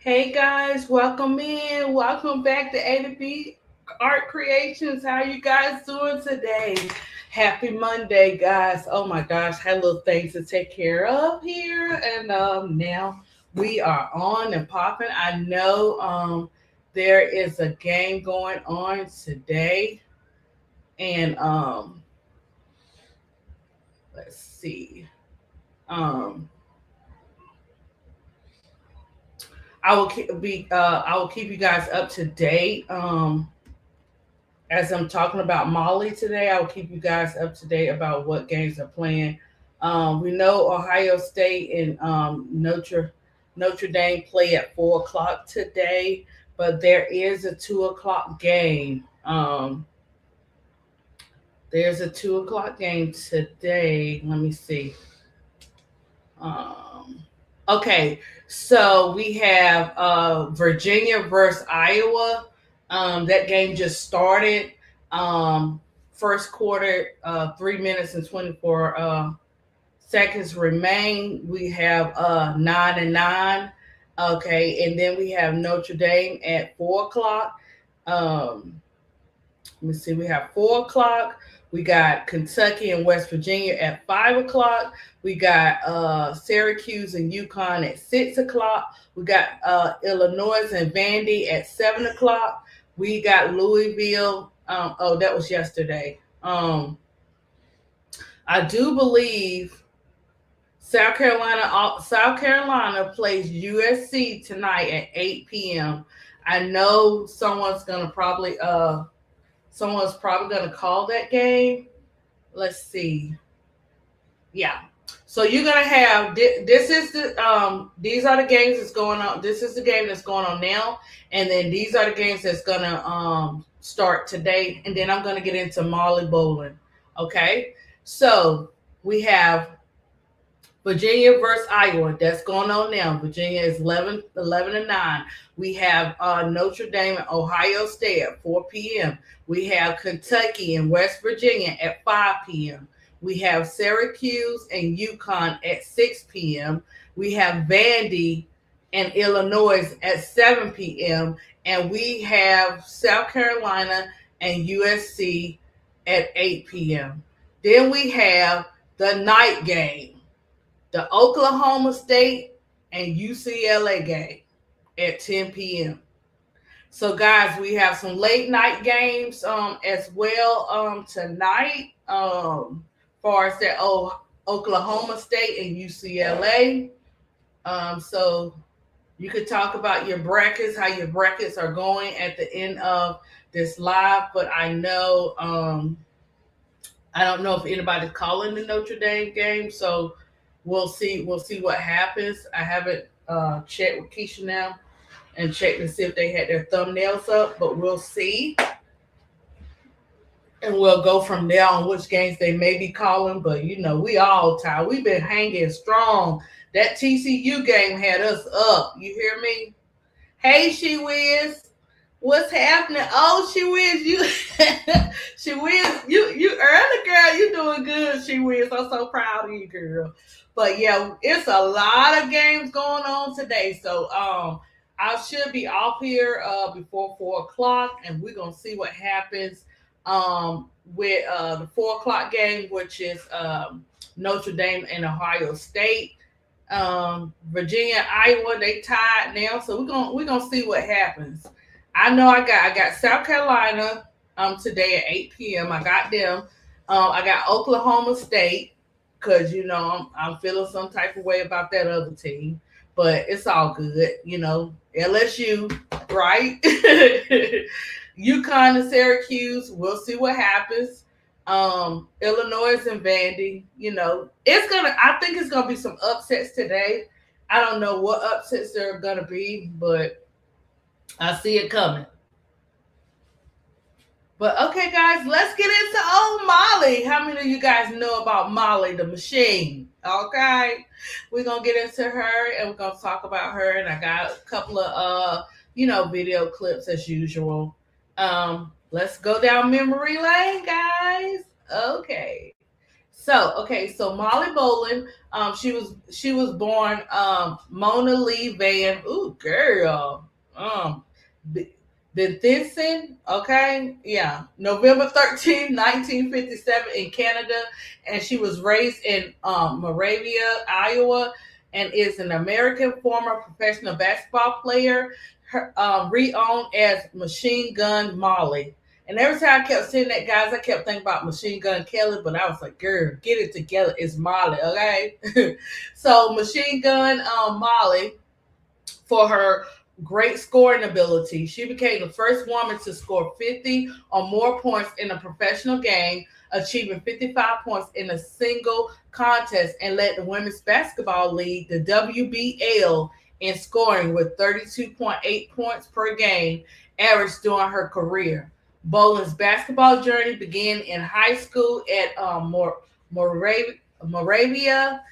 Hey guys, welcome in. Welcome back to A to B Art Creations. How you guys doing today? Happy Monday, guys. Oh my gosh, had little things to take care of here, and now we are on and popping. I know there is a game going on today, and let's see. Um, I will keep you guys up to date. As I'm talking about Molly today, I will keep you guys up to date about what games are playing. We know Ohio State and Notre Dame play at 4 o'clock today, but there is a 2 o'clock game. There's a 2 o'clock game today. Let me see. Um, okay, so we have Virginia versus Iowa. That game just started. Um, First quarter, 3 minutes and 24 seconds remain. We have 9-9. Okay, and then we have Notre Dame at 4 o'clock. Um, Let me see. We have 4 o'clock. We got Kentucky and West Virginia at 5 o'clock. We got Syracuse and UConn at 6 o'clock. We got Illinois and Vandy at 7 o'clock. We got Louisville. Oh, that was yesterday. I do believe South Carolina plays USC tonight at 8 p.m. I know someone's probably gonna call that game. Let's see. Yeah. So you're gonna have this is the these are the games that's going on. This is the game that's going on now, and then these are the games that's gonna start today, and then I'm gonna get into Molly Bolin. Okay. So we have Virginia versus Iowa. That's going on now. Virginia is 11-9. We have Notre Dame and Ohio State at 4 p.m. We have Kentucky and West Virginia at 5 p.m. We have Syracuse and UConn at 6 p.m. We have Vandy and Illinois at 7 p.m. And we have South Carolina and USC at 8 p.m. Then we have the night game, the Oklahoma State and UCLA game at 10 p.m. So, guys, we have some late night games as well tonight. Far as that Oklahoma State and UCLA. So you could talk about your brackets, how your brackets are going at the end of this live. But I know I don't know if anybody's calling the Notre Dame game, so we'll see. We'll see what happens. I haven't checked with Keisha now and checked to see if they had their thumbnails up, but we'll see. And we'll go from there on which games they may be calling. But we all tired. We've been hanging strong. That TCU game had us up. You hear me? Hey, She Wiz. What's happening? Oh, She Wiz, you She Wiz, you early girl, you doing good, She Wiz. I'm so proud of you, girl. But yeah, it's a lot of games going on today. So I should be off here before 4 o'clock, and we're gonna see what happens with the 4 o'clock game, which is Notre Dame and Ohio State. Virginia, Iowa, they tied now, so we're gonna see what happens. I know I got South Carolina today at 8 p.m. I got them. I got Oklahoma State because I'm feeling some type of way about that other team, but it's all good. LSU, right? UConn and Syracuse. We'll see what happens. Illinois and Vandy. I think it's gonna be some upsets today. I don't know what upsets there are gonna be, but I see it coming. But okay, guys, let's get into old Molly. How many of you guys know about Molly the machine? Okay, we're gonna get into her and we're gonna talk about her. And I got a couple of video clips as usual. Let's go down memory lane, guys. Okay. So Molly Bolin, she was born Mona Lee Van. Ooh, girl. B- Benthison, okay, yeah, November 13th, 1957, in Canada, and she was raised in Moravia, Iowa, and is an American former professional basketball player, re-owned as Machine Gun Molly. And every time I kept seeing that, guys, I kept thinking about Machine Gun Kelly, but I was like, girl, get it together. It's Molly, okay? So Machine Gun Molly, for her great scoring ability, she became the first woman to score 50 or more points in a professional game, achieving 55 points in a single contest, and led the Women's Basketball League, the WBL, in scoring with 32.8 points per game average during her career. Bolin's basketball journey began in high school at Moravia,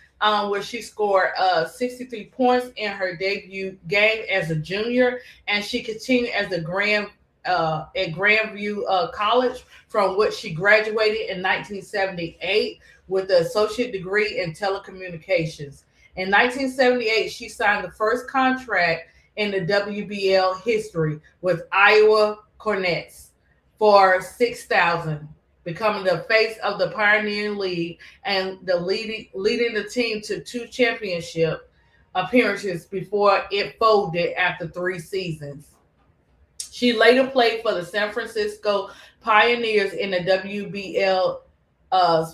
where she scored 63 points in her debut game as a junior, and she continued as a at Grandview College, from which she graduated in 1978 with an associate degree in telecommunications. In 1978, she signed the first contract in the WBL history with Iowa Cornets for 6,000, becoming the face of the Pioneer League and the leading the team to two championship appearances before it folded after 3 seasons. She later played for the San Francisco Pioneers in the WBL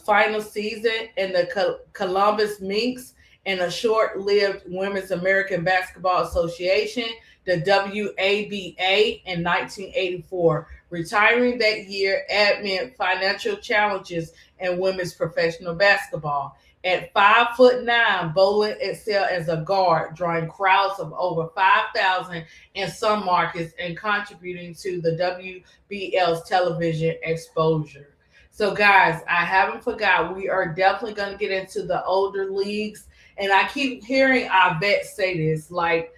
final season, and the Columbus Minks in a short-lived Women's American Basketball Association, the WABA, in 1984. Retiring that year amid financial challenges in women's professional basketball. At 5'9", Bolin excelled as a guard, drawing crowds of over 5,000 in some markets and contributing to the WBL's television exposure. So, guys, I haven't forgot. We are definitely going to get into the older leagues. And I keep hearing our vets say this, like,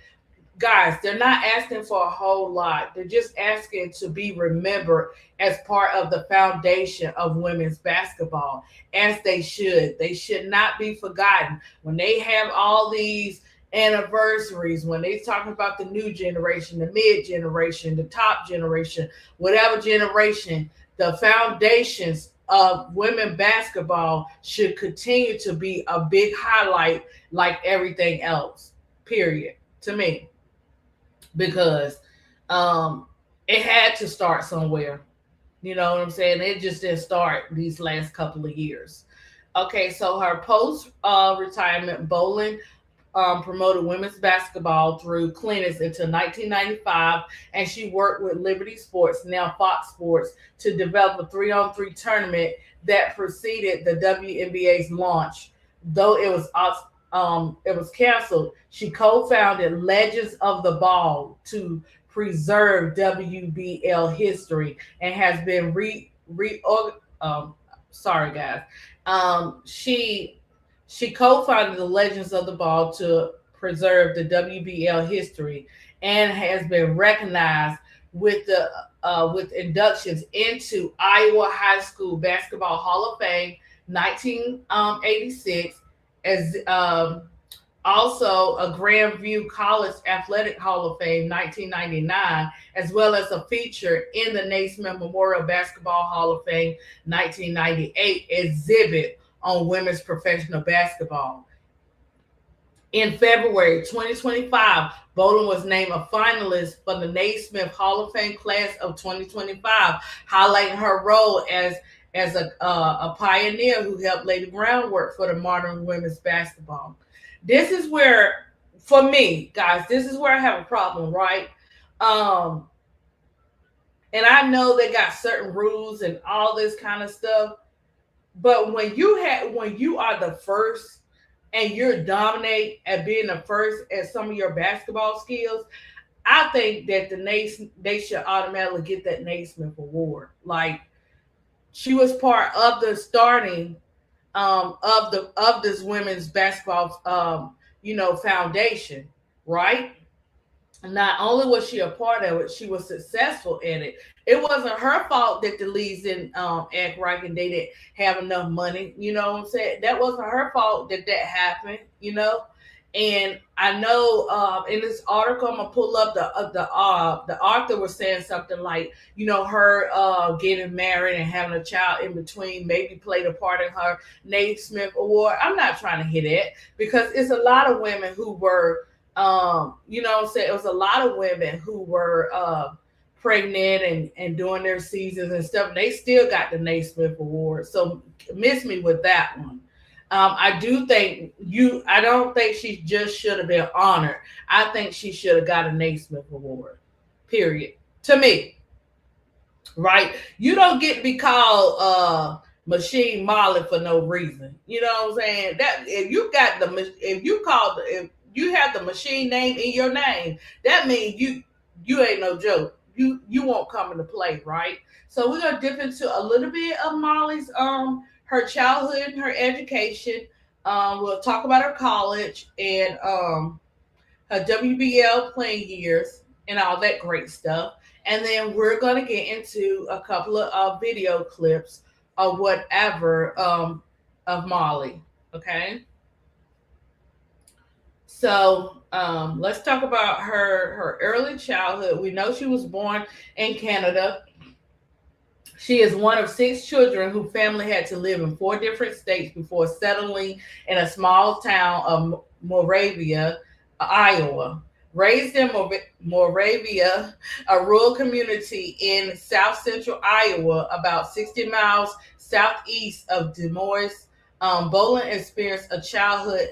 guys, they're not asking for a whole lot. They're just asking to be remembered as part of the foundation of women's basketball, as they should. They should not be forgotten. When they have all these anniversaries, when they're talking about the new generation, the mid generation, the top generation, whatever generation, the foundations of women basketball should continue to be a big highlight like everything else, period, to me, because um, it had to start somewhere. You know what I'm saying? It just didn't start these last couple of years. Okay, so her post retirement, Bolin promoted women's basketball through clinics until 1995, and she worked with Liberty Sports, now Fox Sports, to develop a 3-on-3 tournament that preceded the WNBA's launch. Though it was canceled, she co-founded Legends of the Ball to preserve WBL history, and has been um, sorry guys. She co-founded the Legends of the Ball to preserve the WBL history, and has been recognized with inductions into Iowa High School Basketball Hall of Fame 1986, as also a Grandview College Athletic Hall of Fame 1999, as well as a feature in the Naismith Memorial Basketball Hall of Fame 1998 exhibit on women's professional basketball. In February 2025, Bolin was named a finalist for the Naismith Hall of Fame class of 2025, highlighting her role as a pioneer who helped lay the groundwork for the modern women's basketball. This is where, for me, guys, this is where I have a problem, right? Um, and I know they got certain rules and all this kind of stuff, but when you are the first and you're dominate at being the first at some of your basketball skills, I think that they should automatically get that Naismith award. Like, she was part of the starting of this women's basketball foundation, right? Not only was she a part of it, she was successful in it. It wasn't her fault that the leads didn't act right and they didn't have enough money. You know what I'm saying? That wasn't her fault that that happened. You know, and I know in this article I'm gonna pull up the author was saying something like, you know, her getting married and having a child in between maybe played a part in her Naismith Award. I'm not trying to hit it because it's a lot of women who were you know what I'm saying, it was a lot of women who were pregnant and doing their seasons and stuff, and they still got the Naismith Award. So miss me with that one. I do think I don't think she just should have been honored. I think she should have got a Naismith Award. Period. To me, right? You don't get to be called Machine Molly for no reason. You know what I'm saying? That if you have the machine name in your name, that means you ain't no joke. You won't come into play, right? So we're gonna dip into a little bit of Molly's her childhood and her education. We'll talk about her college and her WBL playing years and all that great stuff. And then we're going to get into a couple of video clips of whatever of Molly. Okay. So let's talk about her early childhood. We know she was born in Canada. She is one of six children whose family had to live in four different states before settling in a small town of Moravia, Iowa. Raised in Moravia, a rural community in south central Iowa, about 60 miles southeast of Des Moines, Bolin experienced a childhood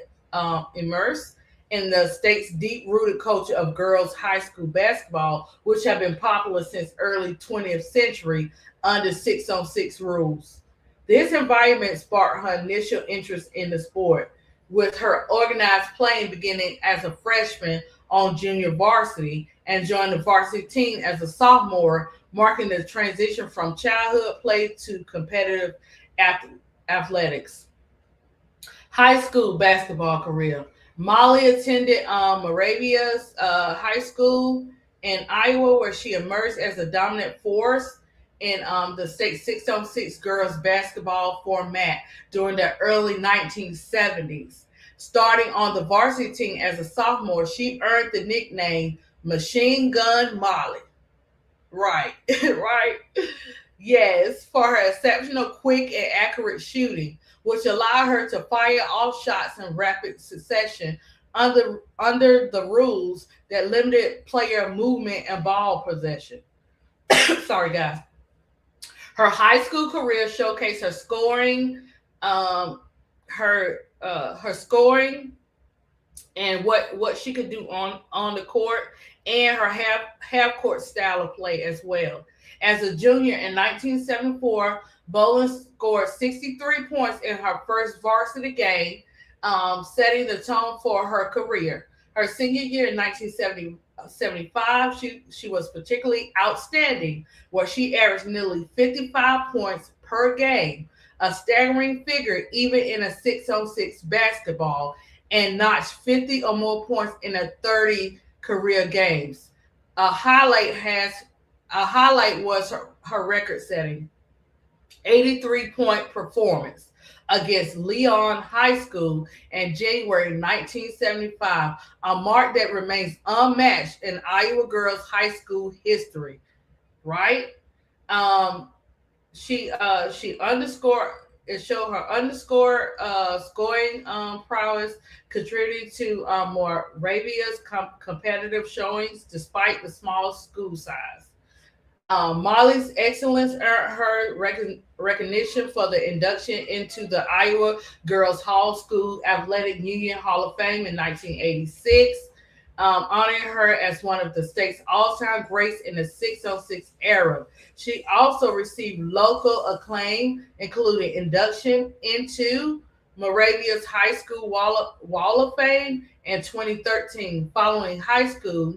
immersed in the state's deep rooted culture of girls' high school basketball, which have been popular since early 20th century under 6-on-6 rules. This environment sparked her initial interest in the sport, with her organized playing beginning as a freshman on junior varsity and joined the varsity team as a sophomore, marking the transition from childhood play to competitive athletics. High school basketball career. Molly attended Moravia's high school in Iowa, where she emerged as a dominant force in the state 6-on-6 girls basketball format during the early 1970s. Starting on the varsity team as a sophomore, she earned the nickname Machine Gun Molly. Right, right. Yes, for her exceptional quick and accurate shooting, which allowed her to fire off shots in rapid succession under the rules that limited player movement and ball possession. Sorry, guys. Her high school career showcased her scoring and what she could do on the court, and her half court style of play as well. As a junior in 1974, Bolin scored 63 points in her first varsity game, setting the tone for her career. Her senior year in 1975, she was particularly outstanding, where she averaged nearly 55 points per game, a staggering figure even in a 6-on-6 basketball, and notched 50 or more points in a 30 career games. A highlight was her record-setting 83-point performance against Leon High School in January 1975, a mark that remains unmatched in Iowa girls high school history. Right? She underscored it showed her underscore scoring prowess contributed to more Moravia's competitive showings despite the small school size. Molly's excellence earned her recognition for the induction into the Iowa Girls High School Athletic Union Hall of Fame in 1986, honoring her as one of the state's all-time greats in the 6-on-6 era. She also received local acclaim, including induction into Moravia's High School Wall of Fame in 2013. Following high school,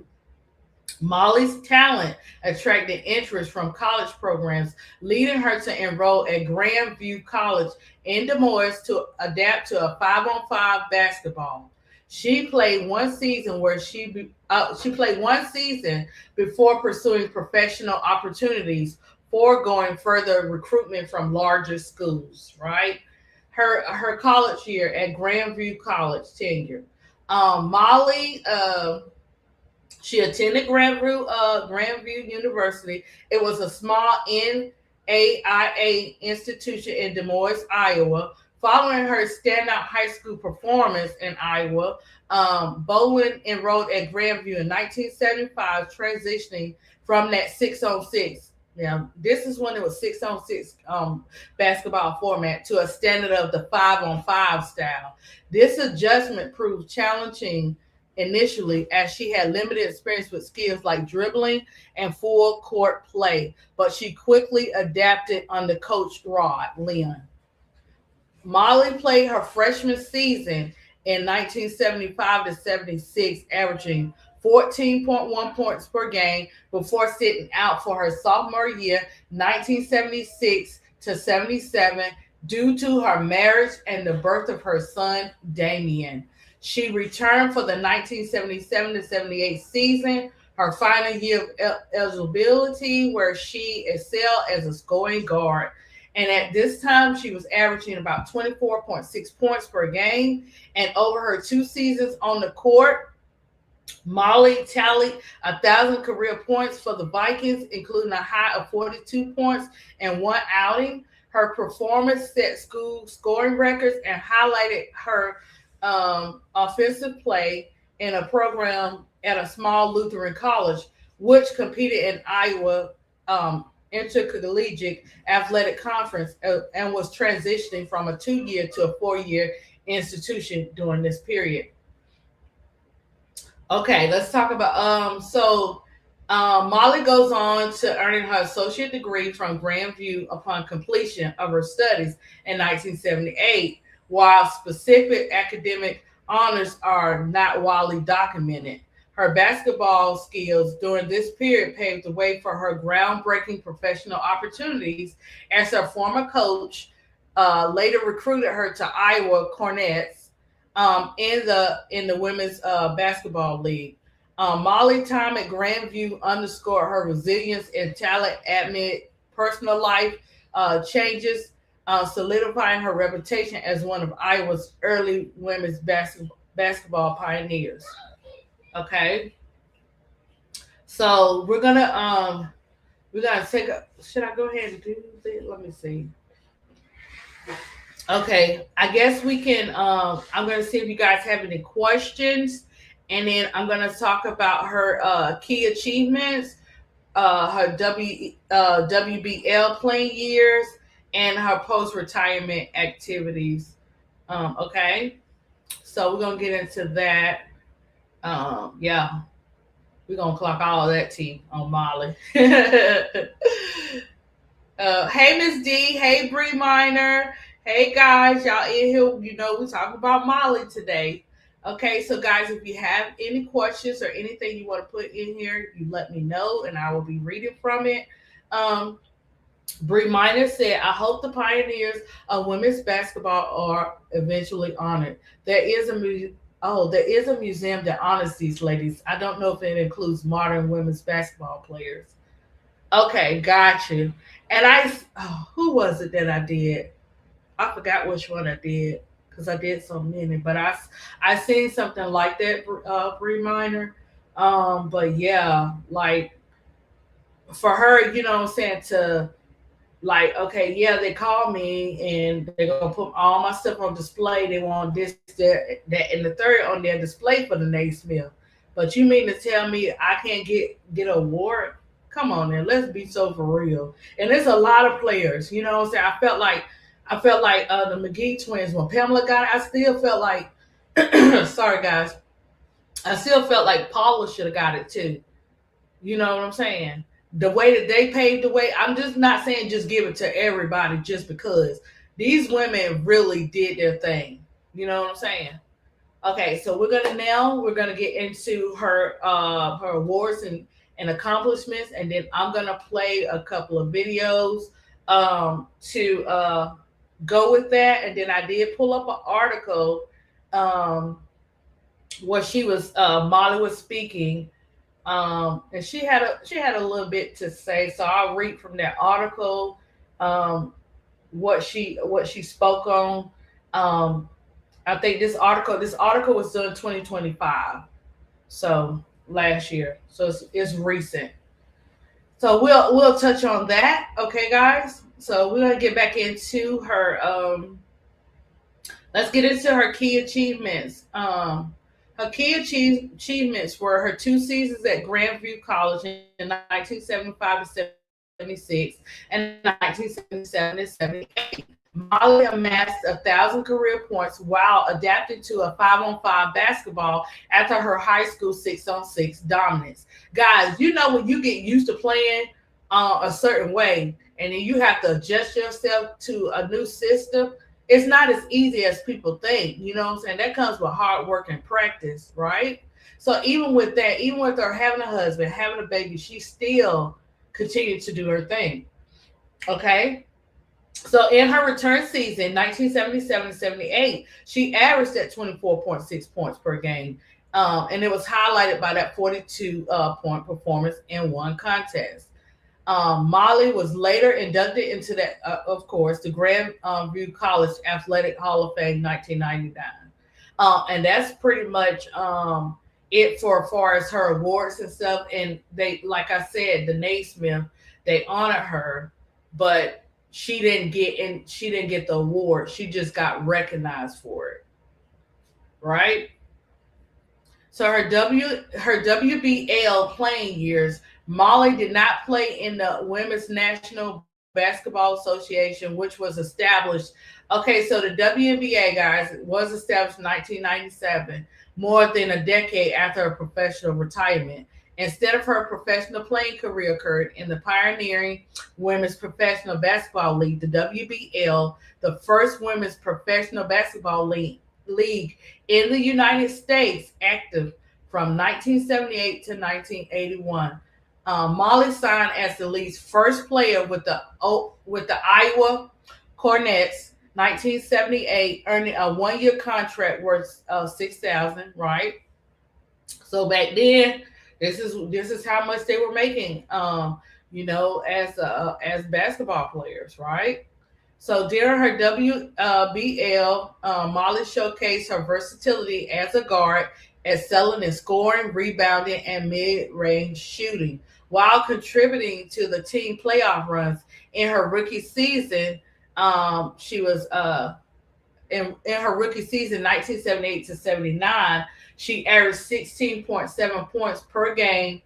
Molly's talent attracted interest from college programs, leading her to enroll at Grandview College in Des Moines to adapt to a 5-on-5 basketball. She played one season where she played one season before pursuing professional opportunities, foregoing further recruitment from larger schools. Right, her college year at Grandview College tenure. Molly. She attended Grandview University. It was a small NAIA institution in Des Moines, Iowa. Following her standout high school performance in Iowa, Bolin enrolled at Grandview in 1975, transitioning from that 6-on-6. Now, this is when it was 6-on-6 basketball format to a standard of the 5-on-5 style. This adjustment proved challenging initially as she had limited experience with skills like dribbling and full court play, but she quickly adapted under Coach Rod Leon. Molly played her freshman season in 1975 to 76, averaging 14.1 points per game before sitting out for her sophomore year, 1976 to 77, due to her marriage and the birth of her son, Damien. She returned for the 1977 to 78 season, her final year of eligibility, where she excelled as a scoring guard. And at this time, she was averaging about 24.6 points per game. And over her 2 seasons on the court, Molly tallied 1,000 career points for the Vikings, including a high of 42 points in one outing. Her performance set school scoring records and highlighted her offensive play in a program at a small Lutheran college, which competed in Iowa Intercollegiate Athletic Conference and was transitioning from a 2-year to a 4-year institution during this period. Okay, let's talk about Molly goes on to earning her associate degree from Grandview upon completion of her studies in 1978, while specific academic honors are not widely documented. Her basketball skills during this period paved the way for her groundbreaking professional opportunities, as her former coach later recruited her to Iowa Cornets in the women's basketball league. Molly time at Grandview underscored her resilience and talent amid personal life changes, solidifying her reputation as one of Iowa's early women's basketball pioneers. Okay, so we're gonna take a. Should I go ahead and do it? Let me see. Okay, I guess we can. I'm gonna see if you guys have any questions, and then I'm gonna talk about her key achievements, her WBL playing years, and her post retirement activities. Okay, so we're gonna get into that. Yeah, we're gonna clock all of that tea on Molly. Hey Miss D, hey Bree Minor, hey guys, y'all in here? We talking about Molly today. Okay, so guys, if you have any questions or anything you want to put in here, you let me know, and I will be reading from it. Um, Bree Minor said, "I hope the pioneers of women's basketball are eventually honored. There is a museum that honors these ladies. I don't know if it includes modern women's basketball players." Okay, got you. And who was it that I did? I forgot which one I did because I did so many. But I seen something like that, Bree Minor. But yeah, like for her, you know what I'm saying, to like, okay, yeah, they call me and they're gonna put all my stuff on display. They want this, that, and the third on their display for the Naismith. But you mean to tell me I can't get an award? Come on, now, let's be so for real. And there's a lot of players. You know what I'm saying? I felt like the McGee twins when Pamela got it. I still felt like, sorry guys, I still felt like Paula should have got it too. You know what I'm saying? The way that they paved the way, I'm just not saying just give it to everybody just because. These women really did their thing. You know what I'm saying? Okay, so we're gonna get into her awards and accomplishments, and then I'm gonna play a couple of videos to go with that. And then I did pull up an article. Um, where she was Molly was speaking, and she had a little bit to say. So I'll read from that article, um, what she spoke on. Um, I think this article was done 2025, so last year. So it's recent. So we'll touch on that, okay, guys. So we're gonna get back into her. Let's get into her key achievements. Her key achievements were her 2 seasons at Grandview College in 1975 to 76 and 1977 to 78. Molly amassed 1,000 career points while adapting to a 5-on-5 basketball after her high school 6-on-6 dominance. Guys, you know when you get used to playing a certain way and then you have to adjust yourself to a new system, it's not as easy as people think. You know what I'm saying? That comes with hard work and practice, right? So even with that, even with her having a husband, having a baby, she still continued to do her thing. Okay. So in her return season, 1977 to 78, she averaged at 24.6 points per game. And it was highlighted by that 42 point performance in one contest. Molly was later inducted into that, of course, the Grandview College Athletic Hall of Fame 1999. And that's pretty much it for as far as her awards and stuff. And they, like I said, the Naismith, they honored her, but she didn't get the award. She just got recognized for it, right? So her WBL playing years, Molly did not play in the Women's National Basketball Association, which was established. Okay, so the WNBA, guys, was established in 1997, more than a decade after her professional retirement. Instead of her professional playing career occurred in the pioneering Women's Professional Basketball League, the WBL, the first women's professional basketball league in the United States, active from 1978 to 1981. Molly signed as the league's first player with the Iowa Cornets 1978, earning a 1-year contract worth 6,000. Right. So back then, this is how much they were making. As basketball players, right? So during her WBL, Molly showcased her versatility as a guard, excelling in scoring, rebounding, and mid-range shooting, while contributing to the team playoff runs. In her rookie season, she was in her rookie season, 1978 to 79, she averaged 16.7 points per game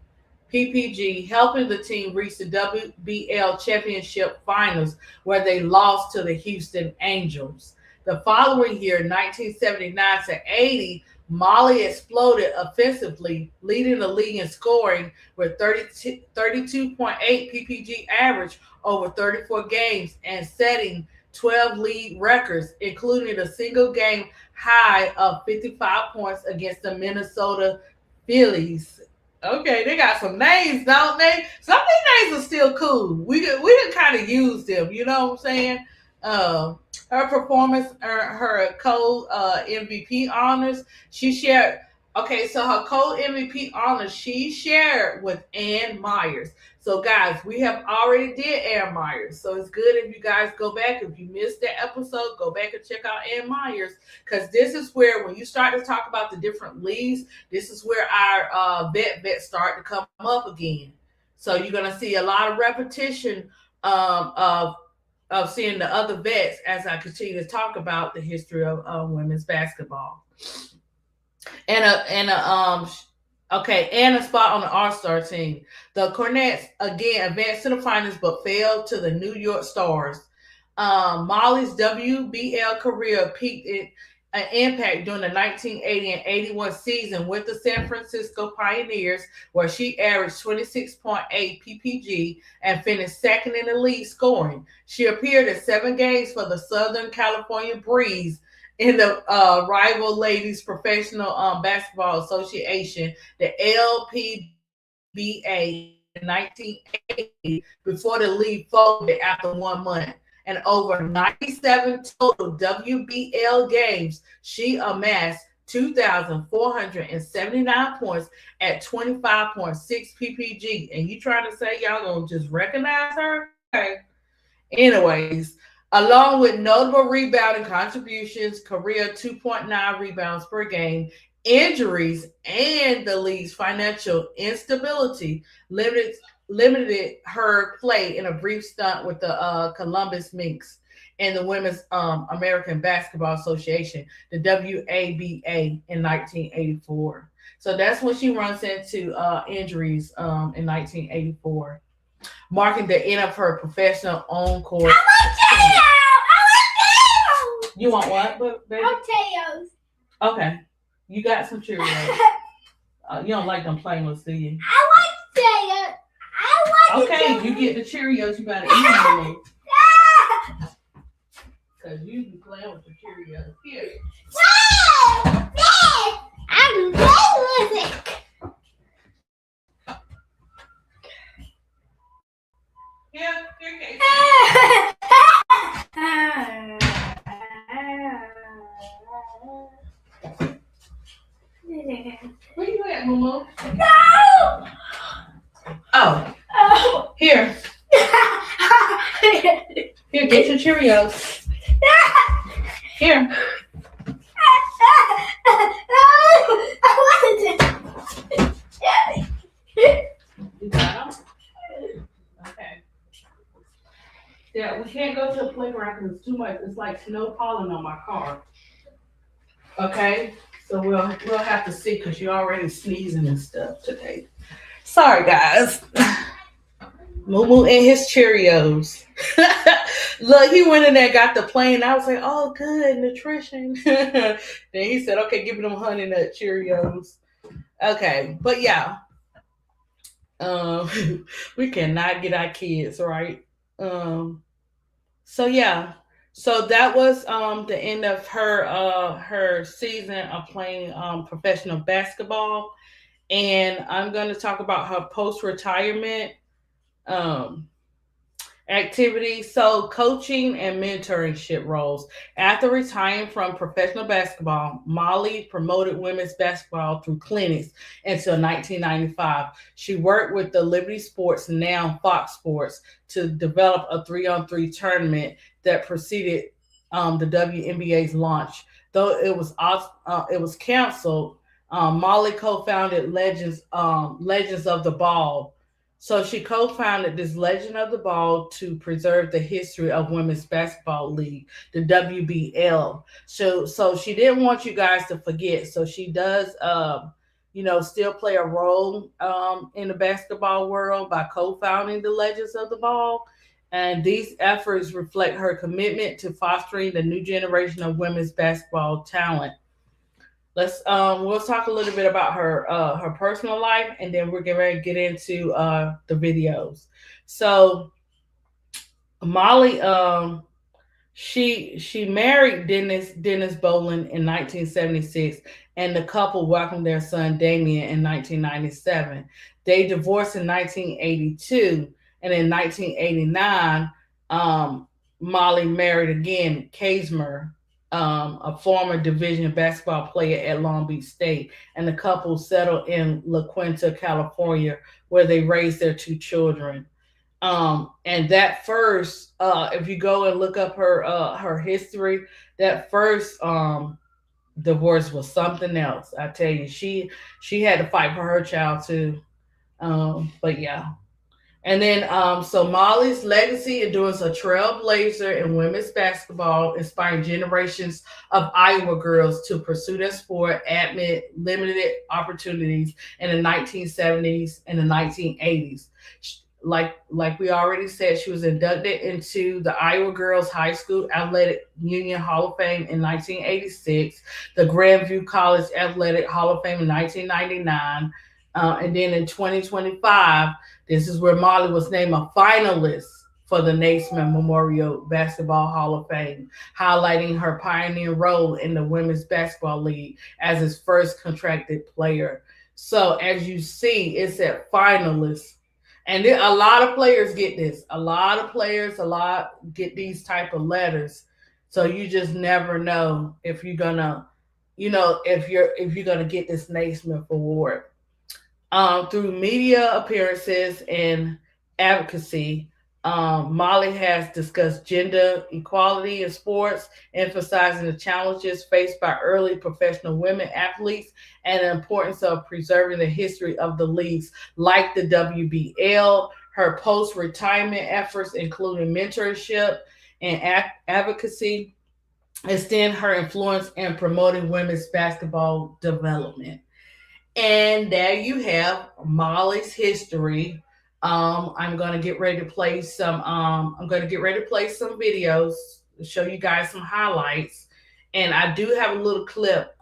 PPG, helping the team reach the WBL championship finals where they lost to the Houston Angels. The following year, 1979 to 80, Molly exploded offensively, leading the league in scoring with 32.8 PPG average over 34 games and setting 12 league records, including a single game high of 55 points against the Minnesota Phillies. Okay, they got some names, don't they? Some of these names are still cool. We could kind of use them. You know what I'm saying? Her performance, her co MVP honors. She shared. Okay, so her co MVP honors she shared with Ann Myers. So guys, we have already did Ann Myers. So it's good if you guys go back. If you missed that episode, go back and check out Ann Myers, because this is where when you start to talk about the different leagues, this is where our vets start to come up again. So you're gonna see a lot of repetition of seeing the other vets as I continue to talk about the history of women's basketball. And a spot on the All-Star team. The Cornets again advanced to the finals but failed to the New York Stars. Molly's WBL career peaked in an impact during the 1980 and 81 season with the San Francisco Pioneers, where she averaged 26.8 PPG and finished second in the league scoring. She appeared in 7 games for the Southern California Breeze in the rival Ladies Professional Basketball Association, the LPBA, in 1980 before the league folded after 1 month. And over 97 total WBL games, she amassed 2,479 points at 25.6 ppg. And you trying to say y'all gonna just recognize her? Okay. Anyways, along with notable rebounding contributions, career 2.9 rebounds per game, injuries, and the league's financial instability limited limited her play in a brief stunt with the Columbus Minx and the Women's American Basketball Association, the WABA, in 1984. So that's when she runs into injuries in 1984, marking the end of her professional on court. You want what, baby? Potatoes. Okay. You got some Cheerios. You don't like them plain ones, do you? I like potatoes. Okay, you get the Cheerios. You better eat them. Because you be playing with the Cheerios. Here. I'm playing with it. Here, Casey. Where you at, Momo? No! Oh. Here. Here, get your Cheerios. Here. You got them? Okay. Yeah, we can't go to the playground because it's too much. It's like snow falling on my car. Okay? So we'll have to see because you're already sneezing and stuff today. Sorry, guys. Moo and his Cheerios. Look, he went in there, got the plane. I was like, oh, good, nutrition. Then he said, okay, give me them honey nut Cheerios. Okay, but yeah. We cannot get our kids, right? So yeah. So that was the end of her season of playing professional basketball. And I'm going to talk about her post-retirement um, activities. So, coaching and mentorship roles. After retiring from professional basketball, Molly promoted women's basketball through clinics until 1995. She worked with the Liberty Sports, now Fox Sports, to develop a 3-on-3 tournament that preceded the WNBA's launch. Though it was canceled, Molly co-founded Legends of the Ball. So she co-founded this Legend of the Ball to preserve the history of Women's Basketball League, the WBL. So she didn't want you guys to forget. So she does, still play a role in the basketball world by co-founding the Legends of the Ball. And these efforts reflect her commitment to fostering the new generation of women's basketball talent. We'll talk a little bit about her personal life, and then we're going to get into the videos. So Molly, she married Dennis Bolin in 1976, and the couple welcomed their son Damien in 1997. They divorced in 1982, and in 1989, Molly married again Kazmer, a former division basketball player at Long Beach State, and the couple settled in La Quinta, California, where they raised their two children. And that first, if you go and look up her history, that first divorce was something else. I tell you, she had to fight for her child too. But yeah. And then, so Molly's legacy endures a trailblazer in women's basketball, inspiring generations of Iowa girls to pursue their sport amid limited opportunities in the 1970s and the 1980s. Like we already said, she was inducted into the Iowa Girls High School Athletic Union Hall of Fame in 1986, the Grandview College Athletic Hall of Fame in 1999, and then in 2025, this is where Molly was named a finalist for the Naismith Memorial Basketball Hall of Fame, highlighting her pioneering role in the Women's Basketball League as its first contracted player. So as you see, it's at finalist. And a lot of players get this. A lot of players get these type of letters. So you just never know if you're gonna, if you're gonna get this Naismith Award. Through media appearances and advocacy, Molly has discussed gender equality in sports, emphasizing the challenges faced by early professional women athletes and the importance of preserving the history of the leagues like the WBL. Her post retirement efforts, including mentorship and advocacy, extend her influence in promoting women's basketball development. And there you have Molly's history. I'm gonna get ready to play some. I'm gonna get ready to play some videos, show you guys some highlights, and I do have a little clip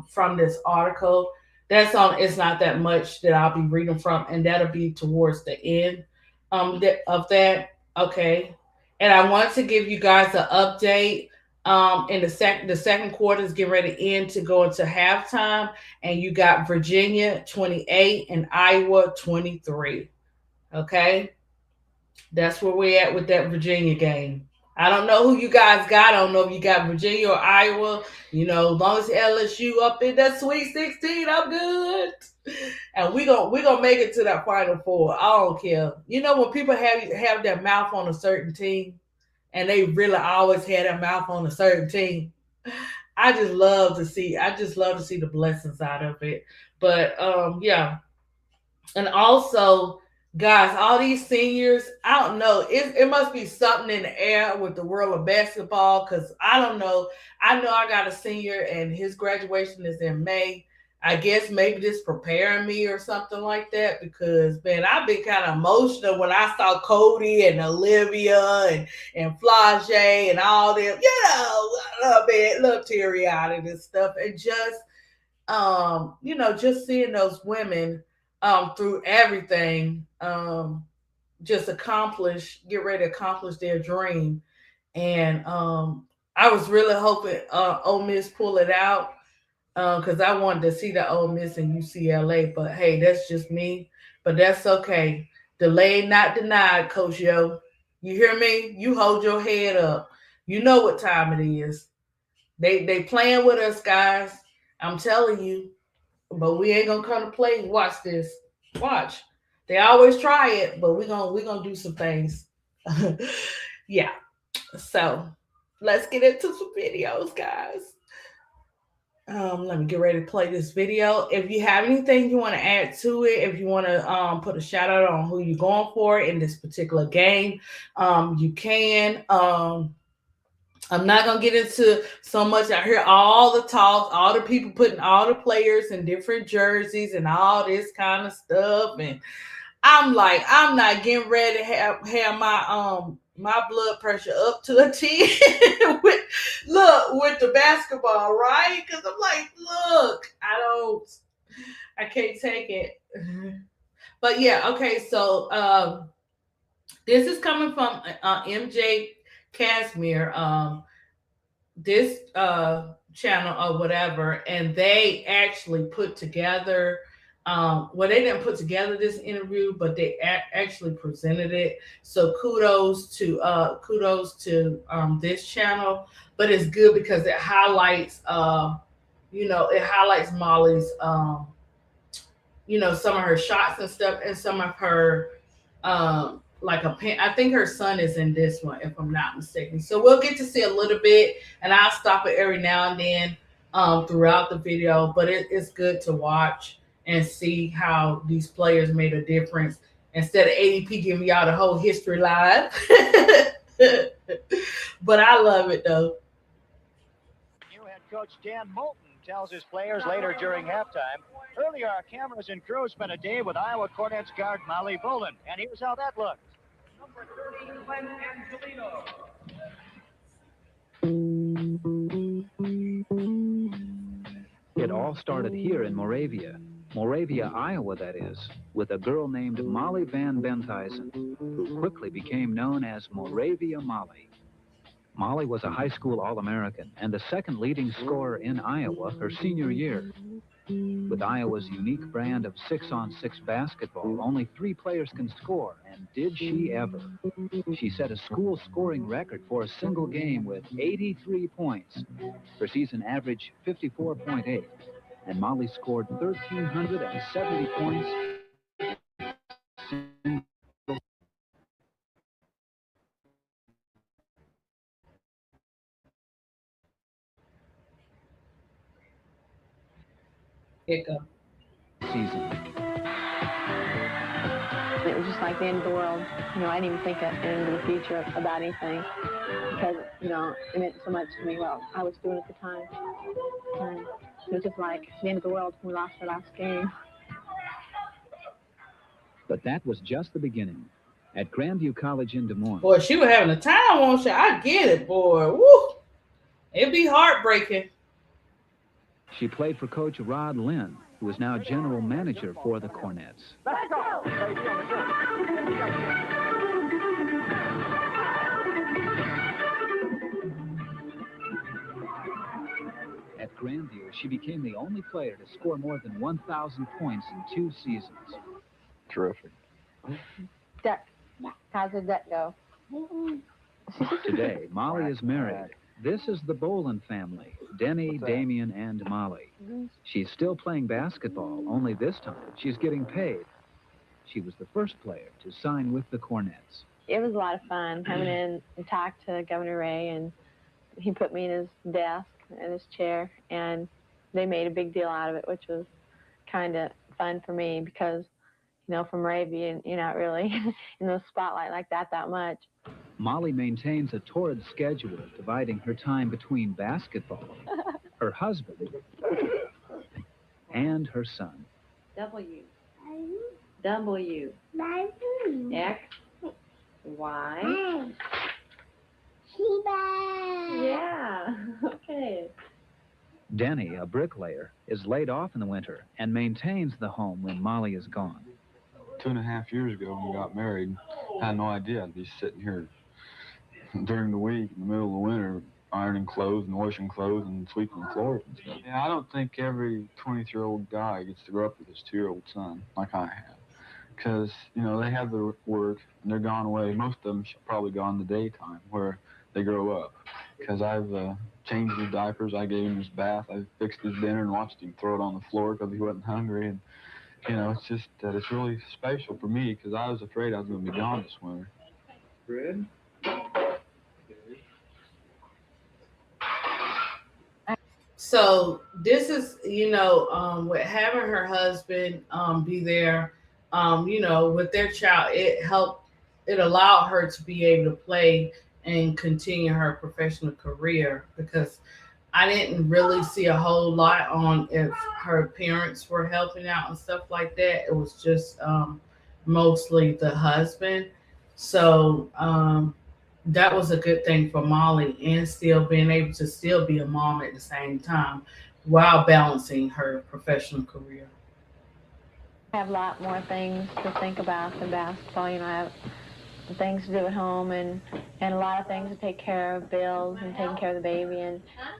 from this article. That's on. It's not that much that I'll be reading from, and that'll be towards the end of that. Okay, and I want to give you guys an update. In the second quarter is getting ready to end to go into halftime, and you got Virginia 28 and Iowa 23. Okay, that's where we're at with that Virginia game. I don't know who you guys got. I don't know if you got Virginia or Iowa. As long as LSU up in that Sweet 16, I'm good. And we gonna make it to that Final Four. I don't care. When people have their mouth on a certain team, and they really always had their mouth on a certain team. I just love to see the blessings out of it. But yeah, and also, guys, all these seniors, I don't know, it must be something in the air with the world of basketball, because I don't know. I know I got a senior and his graduation is in May. I guess maybe this preparing me or something like that, because man, I've been kind of emotional when I saw Cody and Olivia and Flage and all them, man, little teary eyed and stuff, and just seeing those women through everything, just get ready to accomplish their dream. And I was really hoping Ole Miss pull it out, because I wanted to see the Ole Miss and UCLA. But hey, that's just me. But that's okay. Delayed, not denied, Coach Yo. You hear me? You hold your head up. You know what time it is. They playing with us, guys. I'm telling you. But we ain't gonna come to play. Watch this. Watch. They always try it, but we gonna do some things. Yeah. So let's get into some videos, guys. Let me get ready to play this video. If you have anything you want to add to it, if you want to put a shout out on who you're going for in this particular game, you can. I'm not gonna get into so much. I hear all the talk, all the people putting all the players in different jerseys and all this kind of stuff, and I'm like, I'm not getting ready to have my blood pressure up to a 10 with the basketball, right? Because I'm like, look, I can't take it. But yeah, okay, so this is coming from MJ Casimir, this channel or whatever, and they actually put together. Well, they didn't put together this interview, but they actually presented it. So kudos to this channel. But it's good because it highlights, Molly's, some of her shots and stuff, and some of her, like a pen. I think her son is in this one, if I'm not mistaken. So we'll get to see a little bit, and I'll stop it every now and then throughout the video. But it's good to watch and see how these players made a difference instead of ADP giving y'all the whole history line. But I love it though. New head coach Dan Moulton tells his players later during halftime. Earlier, our cameras and crew spent a day with Iowa Cornets guard Molly Bolin, and here's how that looked. Number 30, Glenn Angelino. It all started here in Moravia, Iowa, that is, with a girl named Molly Van Benthuizen, who quickly became known as Moravia Molly. Molly was a high school All-American and the second leading scorer in Iowa her senior year. With Iowa's unique brand of 6-on-6 basketball, only 3 players can score, and did she ever. She set a school scoring record for a single game with 83 points. Her season averaged 54.8, and Molly scored 1,370 points Hiccup. season. It was just like the end of the world. I didn't even think into the future about anything because, it meant so much to me what I was doing at the time. And it was just like the end of the world when we lost our last game. But that was just the beginning. At Grandview College in Des Moines, Boy, she was having a time, won't she? I get it, boy. Woo! It'd be heartbreaking. she played for Coach Rod Lynn, who is now general manager for the Cornets. At Grandview, she became the only player to score more than 1,000 points in 2 seasons. Terrific. Duck. How's the duck go? Today, Molly is married. This is the Bolin family, Denny, Damien, and Molly. She's still playing basketball, only this time she's getting paid. She was the first player to sign with the Cornets. It was a lot of fun coming in and talk to Governor Ray, and he put me in his desk and his chair, and they made a big deal out of it, which was kind of fun for me because, from Moravia, you're not really in the spotlight like that much. Molly maintains a torrid schedule, dividing her time between basketball, her husband, and her son. W. W. X. Y. Yeah. Okay. Denny, a bricklayer, is laid off in the winter and maintains the home when Molly is gone. 2.5 years ago when we got married, I had no idea I'd be sitting here during the week in the middle of the winter ironing clothes and washing clothes and sweeping floors and stuff. Yeah, I don't think every 23-year-old guy gets to grow up with his 2-year-old son like I have. Because, they have their work and they're gone away. Most of them should probably go in the daytime where they grow up. Because I've changed his diapers, I gave him his bath, I fixed his dinner and watched him throw it on the floor because he wasn't hungry. And, it's just that it's really special for me because I was afraid I was going to be gone this winter. Bread? So this is, with having her husband be there, with their child, it allowed her to be able to play and continue her professional career because I didn't really see a whole lot on if her parents were helping out and stuff like that. It was just mostly the husband. So that was a good thing for Molly and still being able to still be a mom at the same time while balancing her professional career. I have a lot more things to think about than basketball. I have things to do at home and a lot of things to take care of, bills and taking care of the baby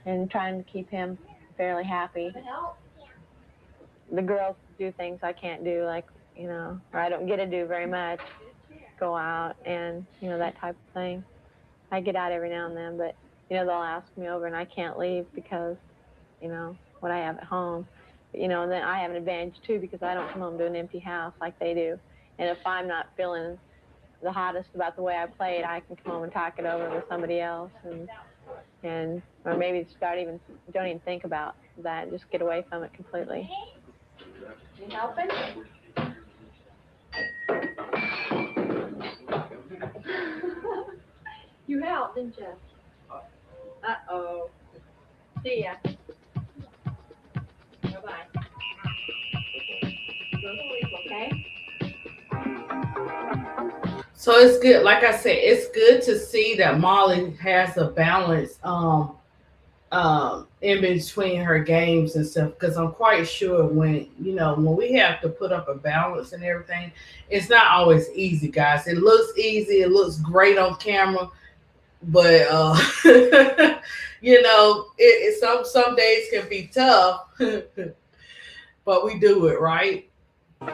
and trying to keep him fairly happy. The girls do things I can't do, like, or I don't get to do very much, go out and, that type of thing. I get out every now and then, but, they'll ask me over and I can't leave because, what I have at home. But, and then I have an advantage too because I don't come home to an empty house like they do. And if I'm not feeling the hottest about the way I played, I can come home and talk it over with somebody else and or maybe don't even think about that, just get away from it completely. You helping? You helped, didn't you? Uh-oh. See ya. Bye-bye. Go to sleep, okay? So it's good. Like I said, it's good to see that Molly has a balance in between her games and stuff. Because I'm quite sure when we have to put up a balance and everything, it's not always easy, guys. It looks easy. It looks great on camera, but some days can be tough. but we do it, right? A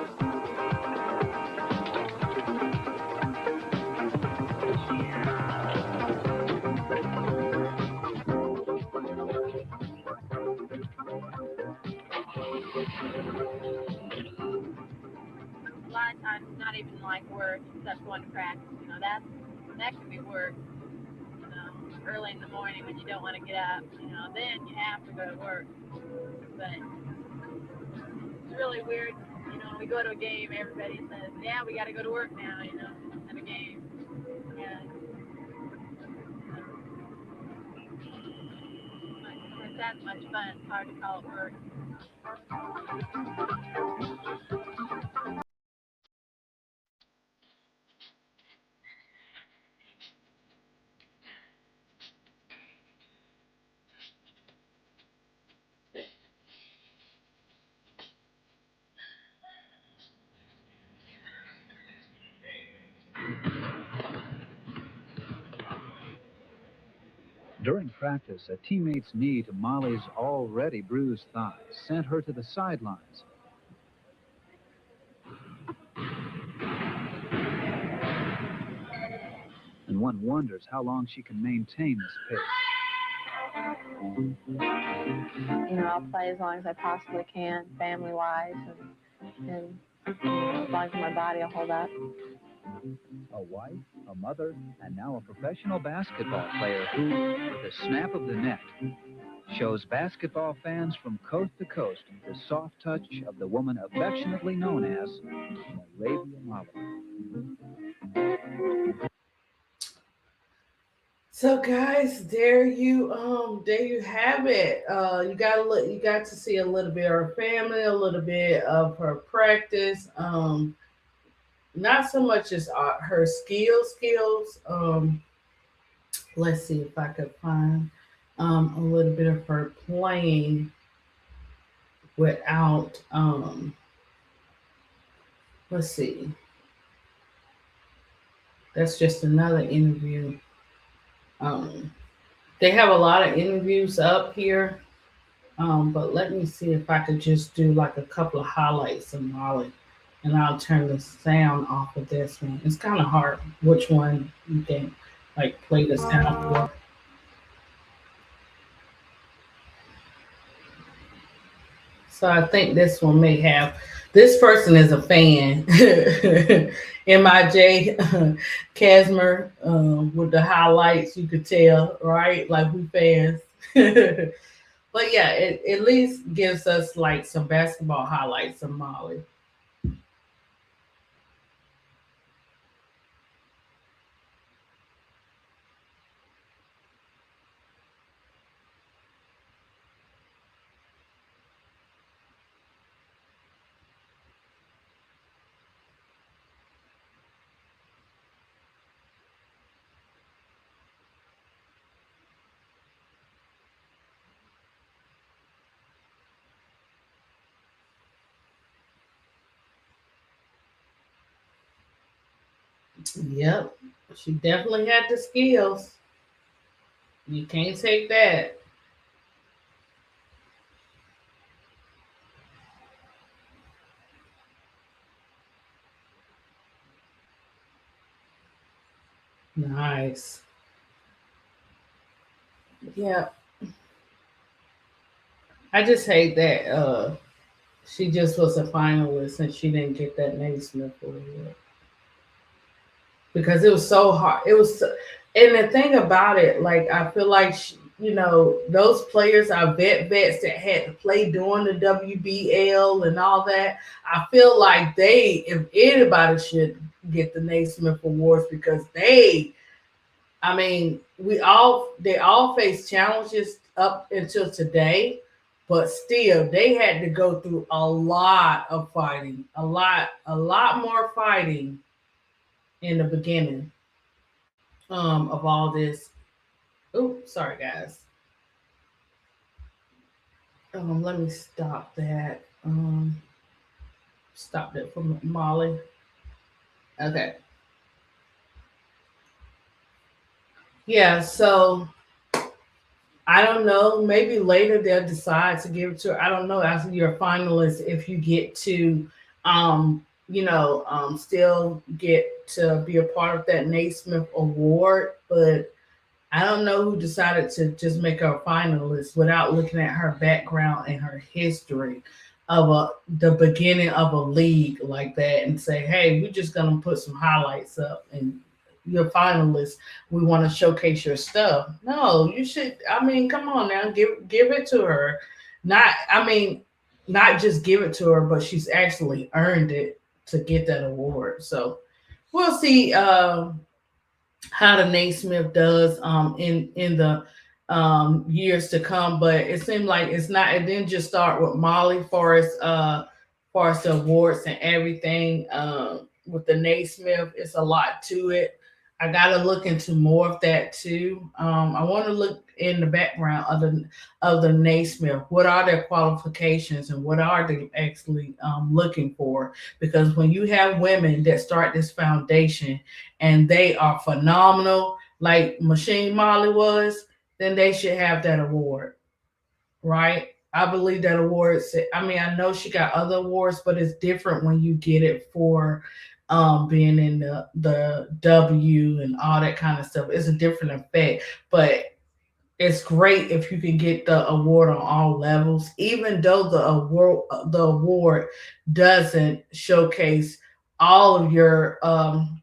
lot of times it's not even like work, except going to practice. That could be work. Early in the morning when you don't want to get up. Then you have to go to work. But it's really weird. When we go to a game, everybody says, "Yeah, we got to go to work now." At a game. Yeah. It's that much fun. It's hard to call it work. During practice, a teammate's knee to Molly's already bruised thigh sent her to the sidelines. And one wonders how long she can maintain this pace. I'll play as long as I possibly can, family-wise, and as long as my body will hold up. A wife, a mother, and now a professional basketball player who, with a snap of the neck, shows basketball fans from coast to coast the soft touch of the woman affectionately known as Moravia Molly. So guys, there you have it. You got to see a little bit of her family, a little bit of her practice. Not so much as her skills. Let's see if I could find a little bit of her playing without let's see. That's just another interview. Um, they have a lot of interviews up here, but let me see if I could just do like a couple of highlights of Molly, and I'll turn the sound off of this one. It's kind of hard which one you can like play the sound for. So I think this one may have. This person is a fan. MIJ Casmer with the highlights, you could tell, right? Like we fans. But yeah, it at least gives us like some basketball highlights of Molly. Yep, she definitely had the skills. You can't take that. Nice. Yeah, I just hate that she just was a finalist and she didn't get that Naismith award because it was so hard. And the thing about it, like I feel like those players are vets that had to play during the WBL and all that. I feel like if anybody should get the Naismith awards because I mean, they all face challenges up until today, but still they had to go through a lot of fighting, a lot more fighting in the beginning of all this. Oh, sorry guys. Let me stop that. Stop that from Molly. Okay. Yeah, so I don't know. Maybe later they'll decide to give it to her. I don't know. As you're a finalist, if you get to, still get to be a part of that Naismith Award, but I don't know who decided to just make her a finalist without looking at her background and her history of the beginning of a league like that and say, hey, we're just gonna put some highlights up and you're a finalist. We want to showcase your stuff. No, you should. I mean, come on now, give it to her. Not, I mean, not just give it to her, but she's actually earned it to get that award. So we'll see. How the Naismith does in the years to come. But it seemed like it's not. It didn't just start with Molly for us the awards and everything. With the Naismith, it's a lot to it. I gotta look into more of that too. I want to look in the background of the Naismith. What are their qualifications and what are they actually looking for? Because when you have women that start this foundation and they are phenomenal, like Machine Molly was, then they should have that award, right? I believe that award. I mean, I know she got other awards, but it's different when you get it for being in the W and all that kind of stuff. It's a different effect, but it's great if you can get the award on all levels, even though the award doesn't showcase all of your um,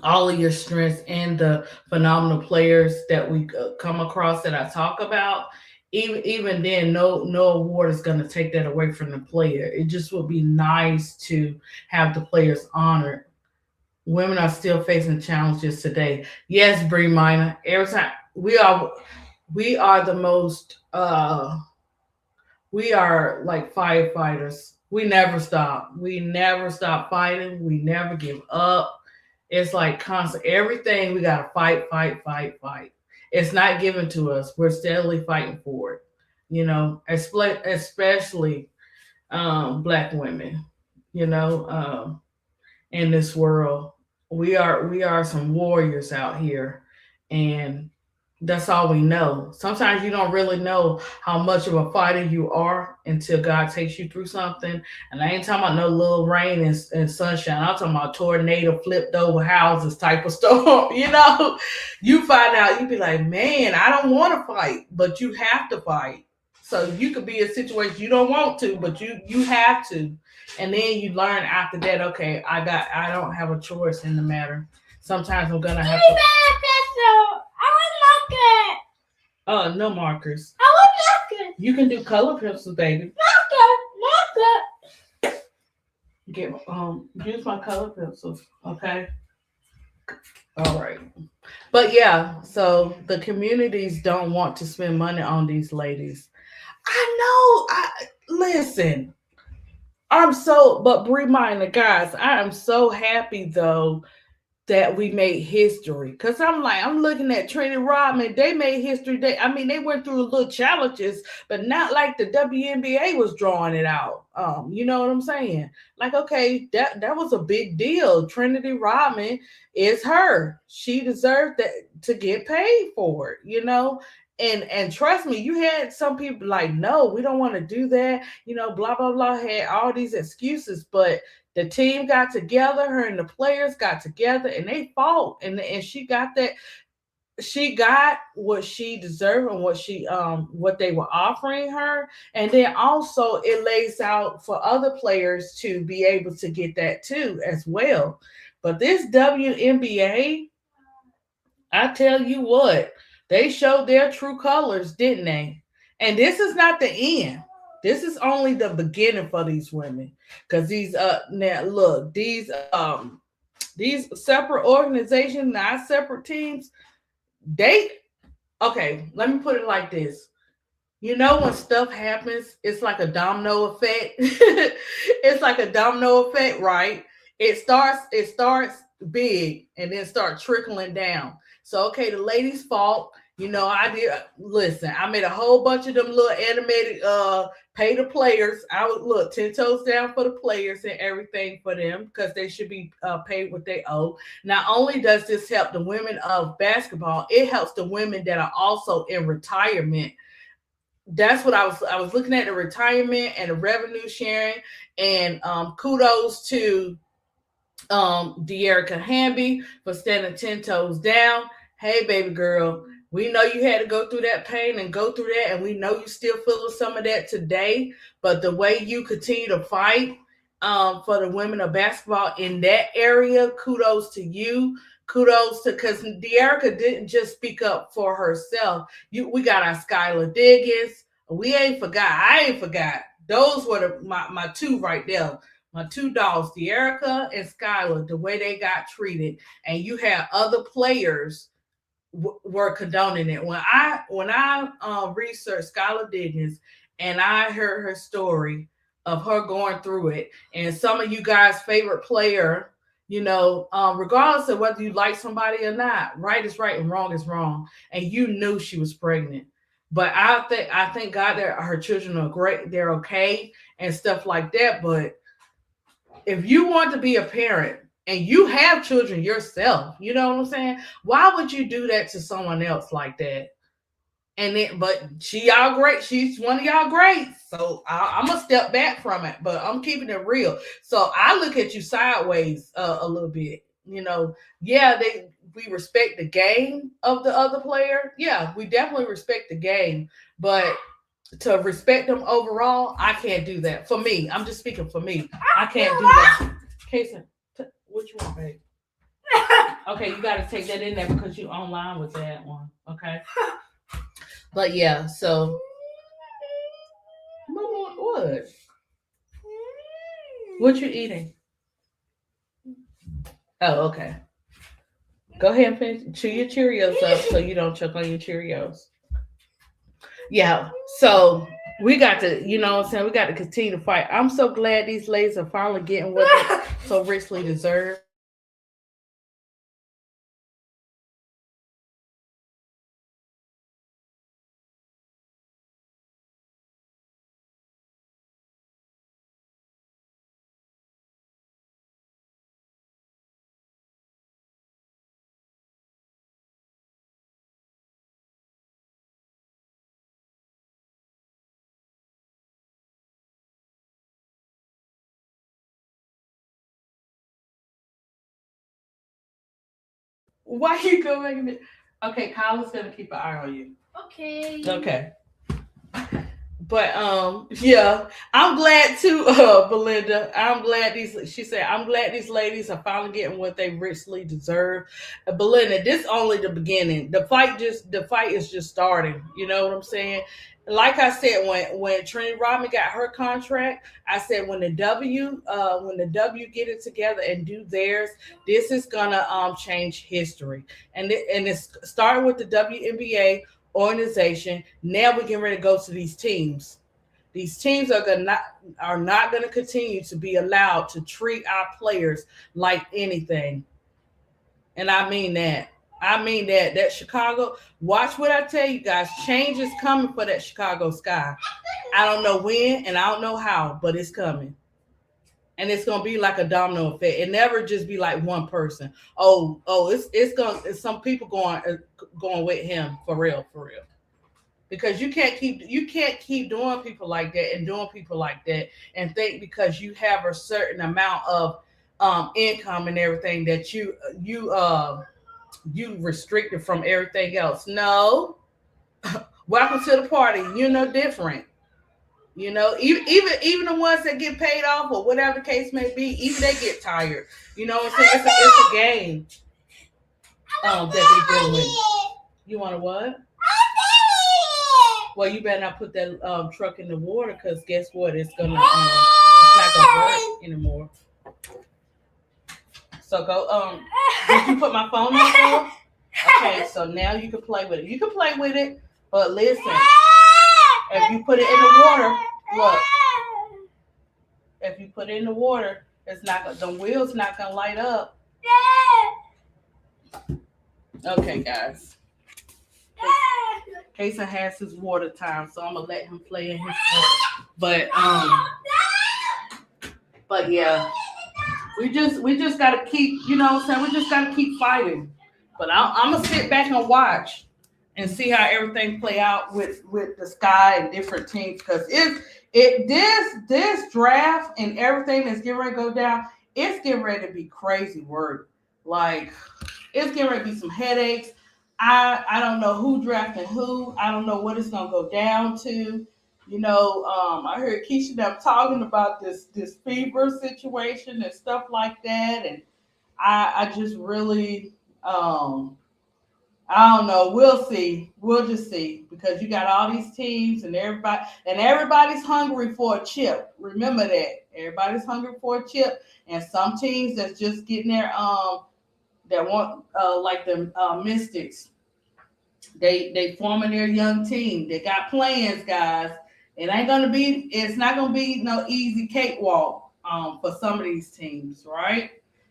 all of your strengths and the phenomenal players that we come across that I talk about. Even then, no award is going to take that away from the player. It just would be nice to have the players honored. Women are still facing challenges today. Yes, Bree Minor. Every time we are the most we are like firefighters. We never stop. We never stop fighting. We never give up. It's like constant everything we gotta fight, fight, fight, fight. It's not given to us. We're steadily fighting for it. Especially black women. You know, in this world. We are some warriors out here, and that's all we know. Sometimes you don't really know how much of a fighter you are until God takes you through something. And I ain't talking about no little rain and sunshine. I'm talking about tornado, flipped over houses type of storm. You find out, you be like, man, I don't want to fight, but you have to fight. So you could be in a situation you don't want to, but you have to. And then you learn after that, okay, I don't have a choice in the matter. Sometimes I'm gonna have to. No markers. I want marker. You can do color pencils, baby. Marker. Get use my color pencils, okay? All right. But yeah, so the communities don't want to spend money on these ladies. I know. Listen. But Brie Minor, guys, I am so happy though that we made history. Cause I'm looking at Trinity Rodman. They made history. They went through little challenges, but not like the WNBA was drawing it out. You know what I'm saying? Like, okay, that was a big deal. Trinity Rodman is her. She deserved that to get paid for it. And trust me, you had some people like, no, we don't want to do that. Blah blah blah. Had all these excuses, but the team got together, her and the players got together, and they fought, and she got that. She got what she deserved and what they were offering her, and then also it lays out for other players to be able to get that too as well. But this WNBA, I tell you what, they showed their true colors, didn't they? And this is not the end. This is only the beginning for these women. Because now look, these separate organizations, not separate teams, they okay, let me put it like this. When stuff happens, it's like a domino effect. It's like a domino effect, right? It starts big and then start trickling down. So okay, the ladies fought. I did. Listen, I made a whole bunch of them little animated pay the players. I would look 10 toes down for the players and everything for them because they should be paid what they owe. Not only does this help the women of basketball, it helps the women that are also in retirement. That's what I was looking at, the retirement and the revenue sharing, and kudos to De'Erica Hamby for standing 10 toes down. Hey, baby girl, we know you had to go through that pain and go through that, and we know you still feeling some of that today. But the way you continue to fight for the women of basketball in that area, kudos to you. Kudos to, because De'Erica didn't just speak up for herself. We got our Skylar Diggins. We ain't forgot. I ain't forgot. Those were my two right there, my two dogs, De'Erica and Skylar, the way they got treated, and you had other players were condoning it. When I researched Skylar Diggins and I heard her story of her going through it, and some of you guys' favorite player, regardless of whether you like somebody or not, right is right and wrong is wrong, and you knew she was pregnant. But I thank God that her children are great, they're okay and stuff like that. But if you want to be a parent and you have children yourself, you know what I'm saying? Why would you do that to someone else like that? And then, but y'all great. She's one of y'all great. So I'm gonna step back from it, but I'm keeping it real. So I look at you sideways a little bit. Yeah, we respect the game of the other player. Yeah, we definitely respect the game, but to respect them overall, I can't do that. For me, I'm just speaking for me. I can't do that. Kason, what you want, babe? Okay, you got to take that in there because you online with that one. Okay. But yeah, so Mama, what? What you eating? Oh, okay. Go ahead and finish. Chew your Cheerios up so you don't choke on your Cheerios. Yeah. So we got to, what I'm saying? We got to continue to fight. I'm so glad these ladies are finally getting what they so richly deserve. Why you going? Okay, Kyla's gonna keep an eye on you. Okay. Okay. But yeah, I'm glad too, Belinda. She said, I'm glad these ladies are finally getting what they richly deserve. Belinda, this only the beginning. The fight is just starting. You know what I'm saying? Like I said, when Trinity Rodman got her contract, I said when the W get it together and do theirs, this is gonna change history. And it's starting with the WNBA organization. Now we're getting ready to go to these teams. These teams are not going to continue to be allowed to treat our players like anything. And I mean that. I mean that. That Chicago, watch what I tell you guys. Change is coming for that Chicago Sky. I don't know when and I don't know how, but it's coming. And it's gonna be like a domino effect. It never just be like one person. It's some people going with him for real, because you can't keep doing people like that and doing people like that and think because you have a certain amount of income and everything that you restricted from everything else. No, welcome to the party. You're no different. Even the ones that get paid off or whatever the case may be, even they get tired. You know what I'm saying? It's a game that they deal with. You want to what? Well, you better not put that truck in the water because guess what? It's not gonna work anymore. So go. Did you put my phone on there? Okay, so now you can play with it. You can play with it, but listen, if you put it in the water, look. If you put it in the water, it's not gonna. The wheel's not gonna light up. Okay, guys. Kason has his water time, so I'm gonna let him play in his water. But yeah, we just gotta keep, you know what I'm saying? We just gotta keep fighting. But I'm gonna sit back and watch and see how everything play out with the Sky and different teams, because this draft and everything that's getting ready to go down, it's getting ready to be crazy work. Like, it's getting ready to be some headaches. I don't know who drafting who. I don't know what it's gonna go down to. I heard Keisha them talking about this fever situation and stuff like that, and I just really I don't know. We'll see. We'll just see, because you got all these teams and everybody's hungry for a chip. Remember that everybody's hungry for a chip, and some teams that's just getting their that want like the Mystics. They forming their young team. They got plans, guys. It's not gonna be no easy cakewalk for some of these teams, right?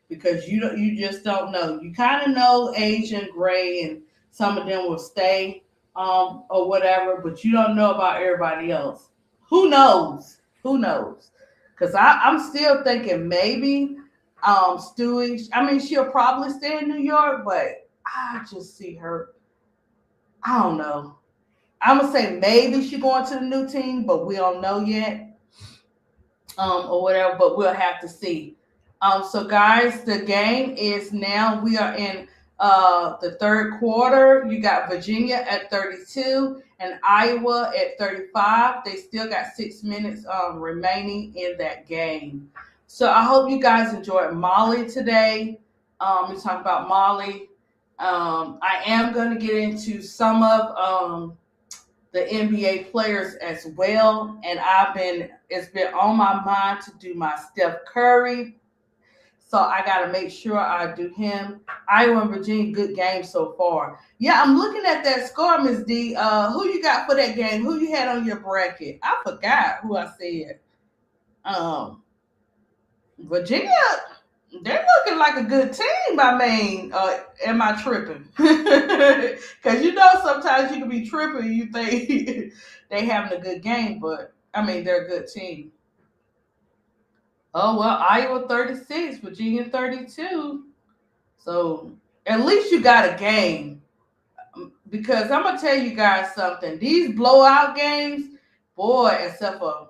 Because you just don't know. You kind of know Asian, Gray, and some of them will stay or whatever, but you don't know about everybody else. Who knows? Who knows? Because I'm still thinking maybe Stewie. I mean, she'll probably stay in New York, but I just see her. I don't know. I'm gonna say maybe she going to the new team, but we don't know yet, or whatever. But we'll have to see. So guys, the game is now. We are in the third quarter. You got Virginia at 32 and Iowa at 35. They still got 6 minutes remaining in that game. So I hope you guys enjoyed Molly today. We talked about Molly. I am going to get into some of the NBA players as well, and it's been on my mind to do my Steph Curry. So I got to make sure I do him. Iowa and Virginia, good game so far. Yeah, I'm looking at that score, Miss D. Who you got for that game? Who you had on your bracket? I forgot who I said. Virginia, they're looking like a good team. I mean, am I tripping? Because sometimes you can be tripping. You think they having a good game, but I mean, they're a good team. Oh well, Iowa 36, Virginia 32. So at least you got a game. Because I'm gonna tell you guys something. These blowout games, boy, except for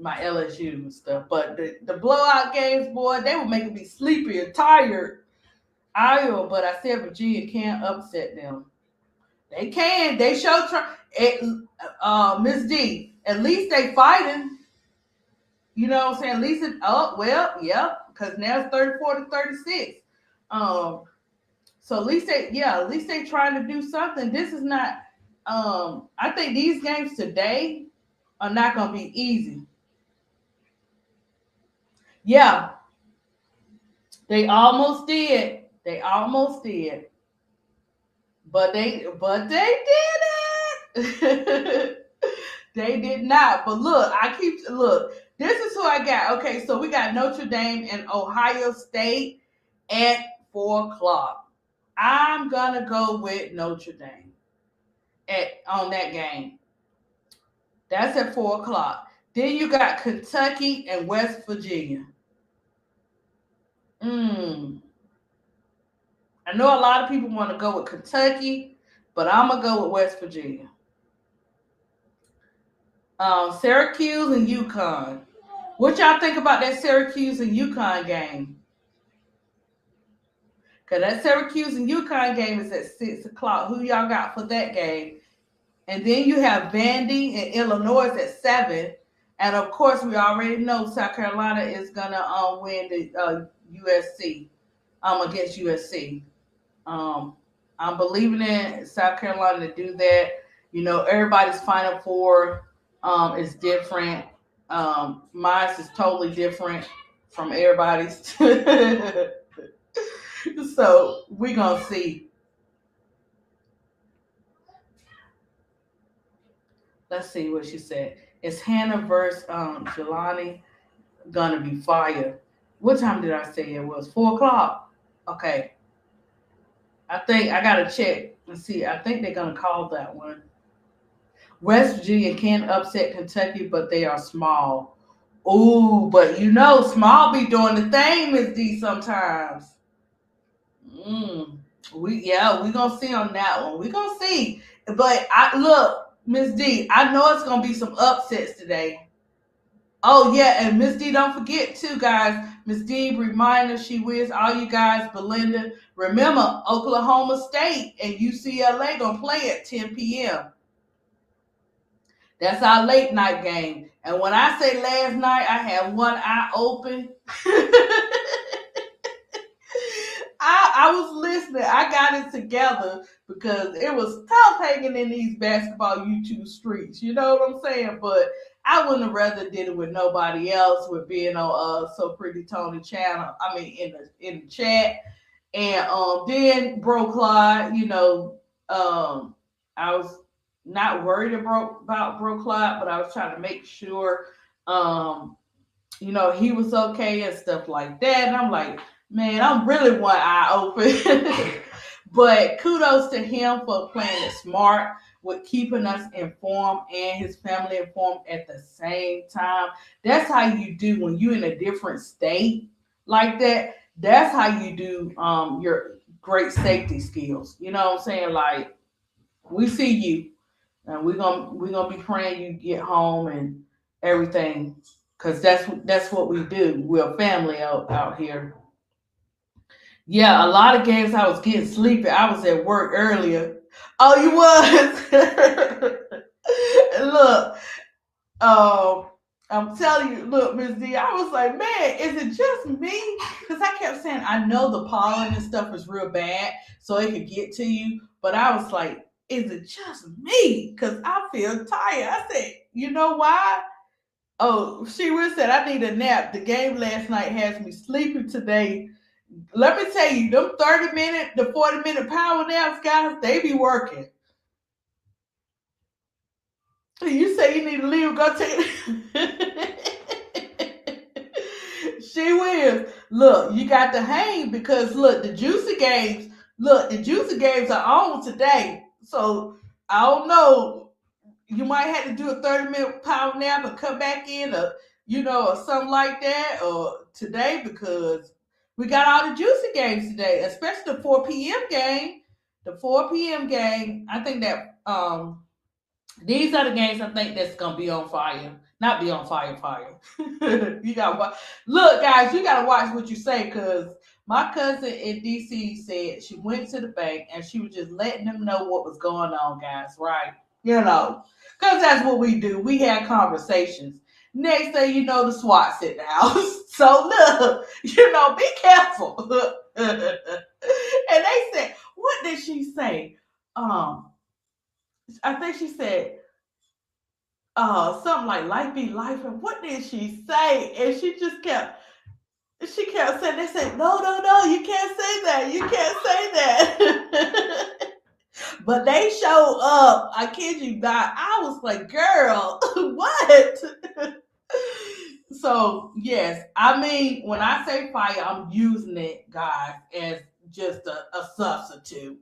my LSU and stuff, but the blowout games, boy, they were making me sleepy and tired. Iowa, but I said Virginia can't upset them. They can. They show Miss D. At least they fighting. You know what I'm saying? At least yep. Because now it's 34-36. So at least they trying to do something. This is not. I think these games today are not going to be easy. Yeah, they almost did. But they did it. They did not. But look, this is who I got. Okay, so we got Notre Dame and Ohio State at 4:00. I'm gonna go with Notre Dame on that game. That's at 4:00. Then you got Kentucky and West Virginia. I know a lot of people want to go with Kentucky, but I'm gonna go with West Virginia. Syracuse and UConn. What y'all think about that Syracuse and UConn game? Because that Syracuse and UConn game is at 6:00. Who y'all got for that game? And then you have Vandy and Illinois at 7. And of course, we already know South Carolina is gonna win the USC against USC. I'm believing in South Carolina to do that. Everybody's Final Four is different. Mine is totally different from everybody's. So we're gonna see. Let's see what she said. It's Hannah versus Jelani gonna be fire. What time did I say it was? 4:00. Okay. I think I gotta check Let's see. I think they're gonna call that one. West Virginia can upset Kentucky, but they are small. Ooh, but small be doing the thing, Miss D. Sometimes. Mm. We gonna see on that one. We gonna see. But I look, Miss D. I know it's gonna be some upsets today. Oh yeah, and Miss D, don't forget too, guys. Miss D, reminder, she wishes all you guys, Belinda. Remember, Oklahoma State and UCLA gonna play at 10 p.m. That's our late night game. And when I say last night, I had one eye open. I was listening. I got it together because it was tough hanging in these basketball YouTube streets. You know what I'm saying? But I wouldn't have rather did it with nobody else with being on So Pretty Tony channel. I mean in the chat. And then Bro Clyde, I was not worried about Bro Clyde, but I was trying to make sure um he was okay and stuff like that. And I'm like, man, I'm really one eye open. But kudos to him for playing it smart with keeping us informed and his family informed at the same time. That's how you do when you're in a different state like that. That's how you do your great safety skills. You know what I'm saying? Like we see you, and we're gonna be praying you get home and everything, cause that's what we do. We're a family out here. Yeah, a lot of games I was getting sleepy. I was at work earlier. Oh, you was. Look, um, I'm telling you, look, Miss D, I was like, man, is it just me? Because I kept saying I know the pollen and stuff is real bad, so it could get to you. But I was like, is it just me? Because I feel tired. I said, you know why? Oh, she really said I need a nap. The game last night has me sleepy today. Let me tell you, them 30-minute, the 40-minute power naps, guys, they be working. You say you need to leave, go take it. She will. Look, you got to hang because the juicy games are on today. So I don't know. You might have to do a 30-minute power nap and come back in or something like that or today because we got all the juicy games today, especially the 4 p.m. game. The 4 p.m. game, I think that these are the games I think that's gonna be on fire. Not be on fire. You gotta watch. Look, guys, you gotta watch what you say because my cousin in DC said she went to the bank and she was just letting them know what was going on, guys. Right? Because that's what we do. We had conversations. Next thing you know, the SWAT's at the house. So look, be careful. And they said, what did she say? I think she said something like life be life. And what did she say? And she kept saying, they said, no, you can't say that. You can't say that. But they showed up. I kid you not. I was like, girl, what? So yes, I mean when I say fire, I'm using it, guys, as just a substitute.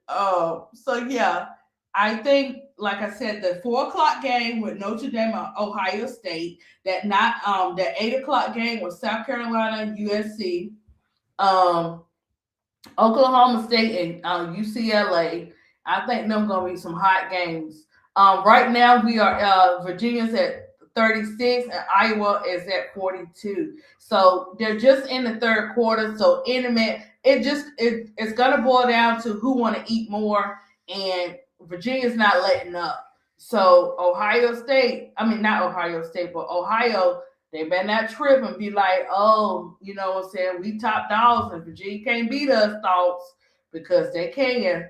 So yeah, I think, like I said, the 4 o'clock game with Notre Dame and Ohio State, that 8 o'clock game with South Carolina and USC, um, Oklahoma State and UCLA. I think them gonna be some hot games. Right now we are Virginia's at 36 and Iowa is at 42. So they're just in the third quarter. So intimate. It's gonna boil down to who want to eat more, and Virginia's not letting up. So Ohio State, I mean not Ohio State, but Ohio, they better not trip and be like, oh, you know what I'm saying? We top dogs and Virginia can't beat us, thoughts, because they can.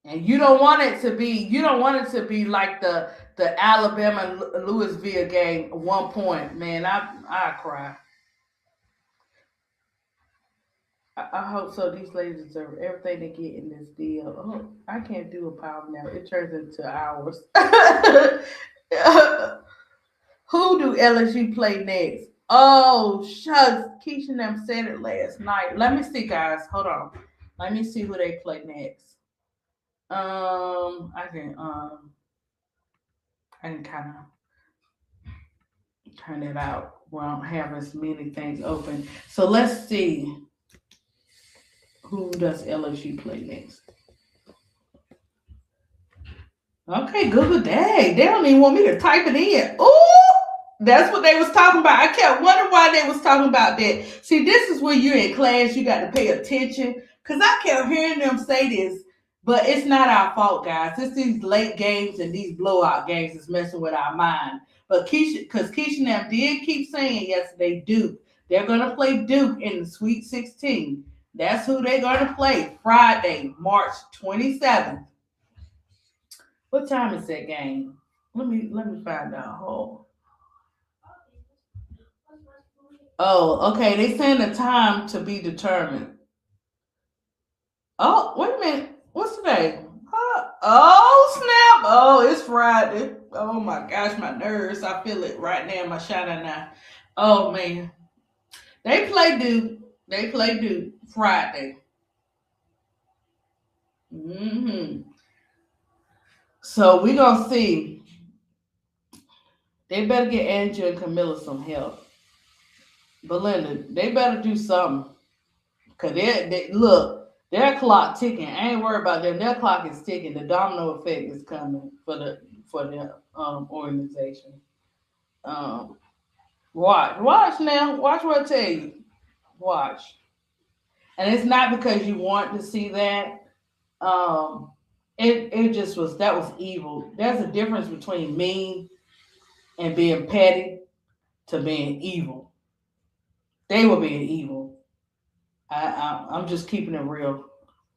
And you don't want it to be like the Alabama Louisville game at one point. Man, I cry. I hope so. These ladies deserve everything they get in this deal. Oh, I can't do a power now. It turns into hours. Who do LSU play next? Oh, shucks. Keisha and them said it last night. Let me see, guys. Hold on. Let me see who they play next. I can kind of turn it out where I don't have as many things open. So let's see who does LSU play next. Okay, Google Day. They don't even want me to type it in. Ooh, that's what they was talking about. I kept wondering why they was talking about that. See, this is when you're in class, you got to pay attention. Cause I kept hearing them say this, but it's not our fault, guys. It's these late games and these blowout games is messing with our mind. But Keisha and them did keep saying yesterday, Duke. They're gonna play Duke in the Sweet 16. That's who they're gonna play Friday, March 27th. What time is that game? Let me find out. Oh, okay. They saying the time to be determined. Oh, wait a minute. What's today? Oh, snap. Oh, it's Friday. Oh my gosh, my nerves. I feel it right now in my shadow now. Oh man. They play Duke. They play Duke Friday. So we gonna see. They better get Andrew and Camilla some help. Belinda, they better do something. Cause they look, their clock ticking. I ain't worried about them. Their clock is ticking. The domino effect is coming for the organization. Um, watch now. Watch what I tell you. Watch, and it's not because you want to see that. Um, it just was that was evil. There's a difference between mean and being petty to being evil. They were being evil. I'm just keeping it real.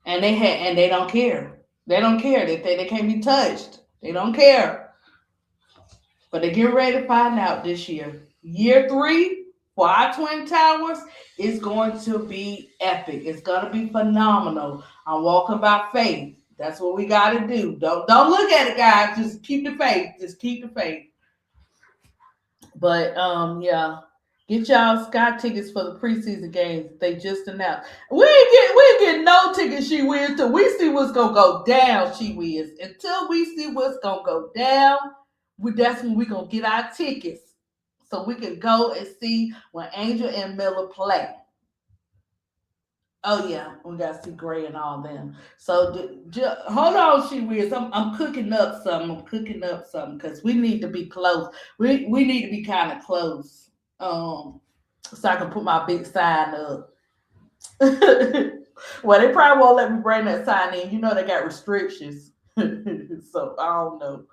And they don't care. They don't care. They can't be touched. They don't care. But they get ready to find out this year. Year 3 for our Twin Towers is going to be epic. It's gonna be phenomenal. I'm walking by faith. That's what we gotta do. Don't look at it, guys. Just keep the faith. Just keep the faith. But yeah. Get y'all Sky tickets for the preseason games. They just announced. We ain't get no tickets, She Wiz, till we see what's gonna go down, She Wiz. Until we see what's gonna go down, that's when we gonna get our tickets. So we can go and see when Angel and Miller play. Oh yeah, we gotta see Gray and all them. So hold on, She Wiz. I'm cooking up something. I'm cooking up something because we need to be close. We need to be kind of close. So I can put my big sign up. Well, they probably won't let me bring that sign in. You know they got restrictions. So I don't know.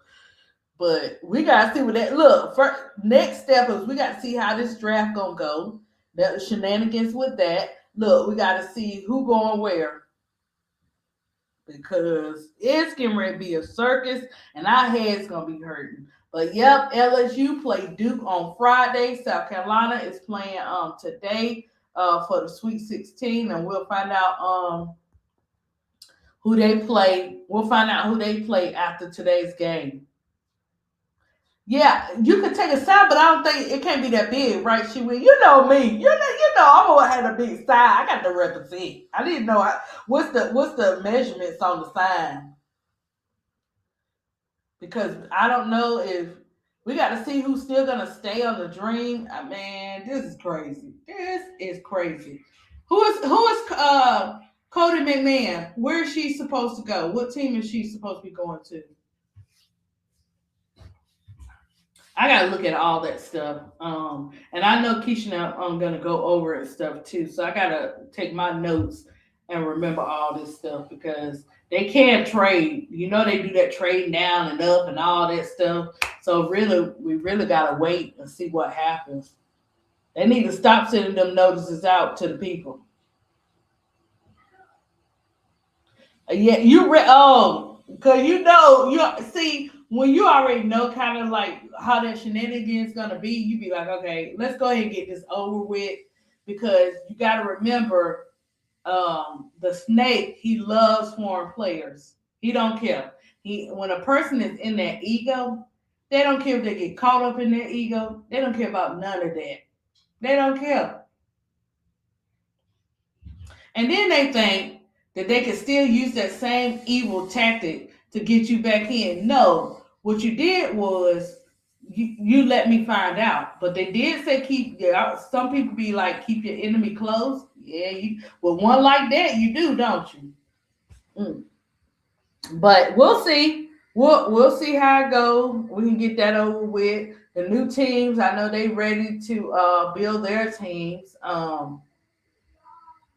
But we gotta see what that look. First, next step is we gotta see how this draft gonna go. That shenanigans with that. Look, we gotta see who going where. Because it's getting ready to be a circus and our heads gonna be hurting. But yep, LSU play Duke on Friday. South Carolina is playing today for the Sweet 16, and we'll find out who they play. We'll find out who they play after today's game. Yeah, you can take a side, but I don't think it can't be that big, right? She will. You know me. You know I'm gonna have a big side. I got to represent. I didn't know what's the measurements on the sign because I don't know if we got to see who's still gonna stay on the dream. Man, this is crazy. This is crazy. Who is Cody McMahon? Where is she supposed to go? What team is she supposed to be going to? I gotta look at all that stuff. And I know Keisha and I'm gonna go over it stuff too. So I gotta take my notes and remember all this stuff because they can't trade. You know they do that trade down and up and all that stuff. So really, we really gotta wait and see what happens. They need to stop sending them notices out to the people. Yeah, because you see when you already know kind of like how that shenanigans gonna be, you be like, okay, let's go ahead and get this over with because you got to remember, the snake he loves foreign players. He don't care. When a person is in that ego, they don't care if they get caught up in their ego. They don't care about none of that. They don't care. And then they think that they can still use that same evil tactic to get you back in. No, what you did was you let me find out. But they did say keep. Yeah, some people be like keep your enemy close. Yeah, you. Well, one like that you do, don't you? Mm. But we'll see. We'll see how it goes. We can get that over with. The new teams, I know they ready to build their teams.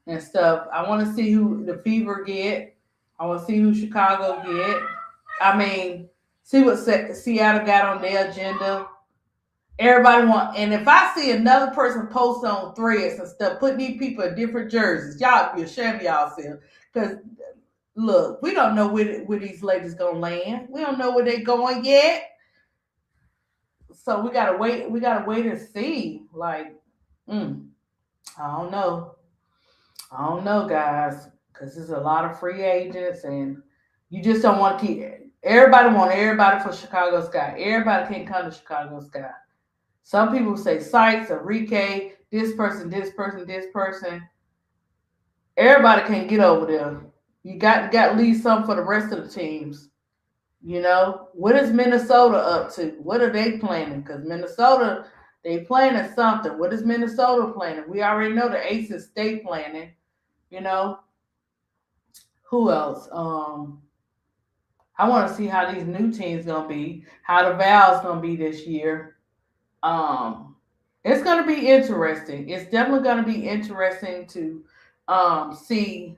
And stuff. I want to see who the Fever get. I want to see who Chicago get. I mean, see what Seattle got on their agenda. Everybody want, and if I see another person post on threads and stuff, putting these people in different jerseys, y'all be ashamed of y'allself. Because look, we don't know where these ladies gonna land. We don't know where they going yet. So we gotta wait. We gotta wait and see. Like, I don't know. I don't know, guys, because there's a lot of free agents, and you just don't want to keep. Everybody want everybody for Chicago Sky. Everybody can't come to Chicago Sky. Some people say Sykes, Enrique, this person, this person, this person. Everybody can't get over there. You got to leave some for the rest of the teams. You know, what is Minnesota up to? What are they planning? Because Minnesota, they planning something. What is Minnesota planning? We already know the Aces stay planning. You know, who else? I want to see how these new teams gonna be, how the Val's gonna be this year. Um, it's gonna be interesting. It's definitely gonna be interesting to see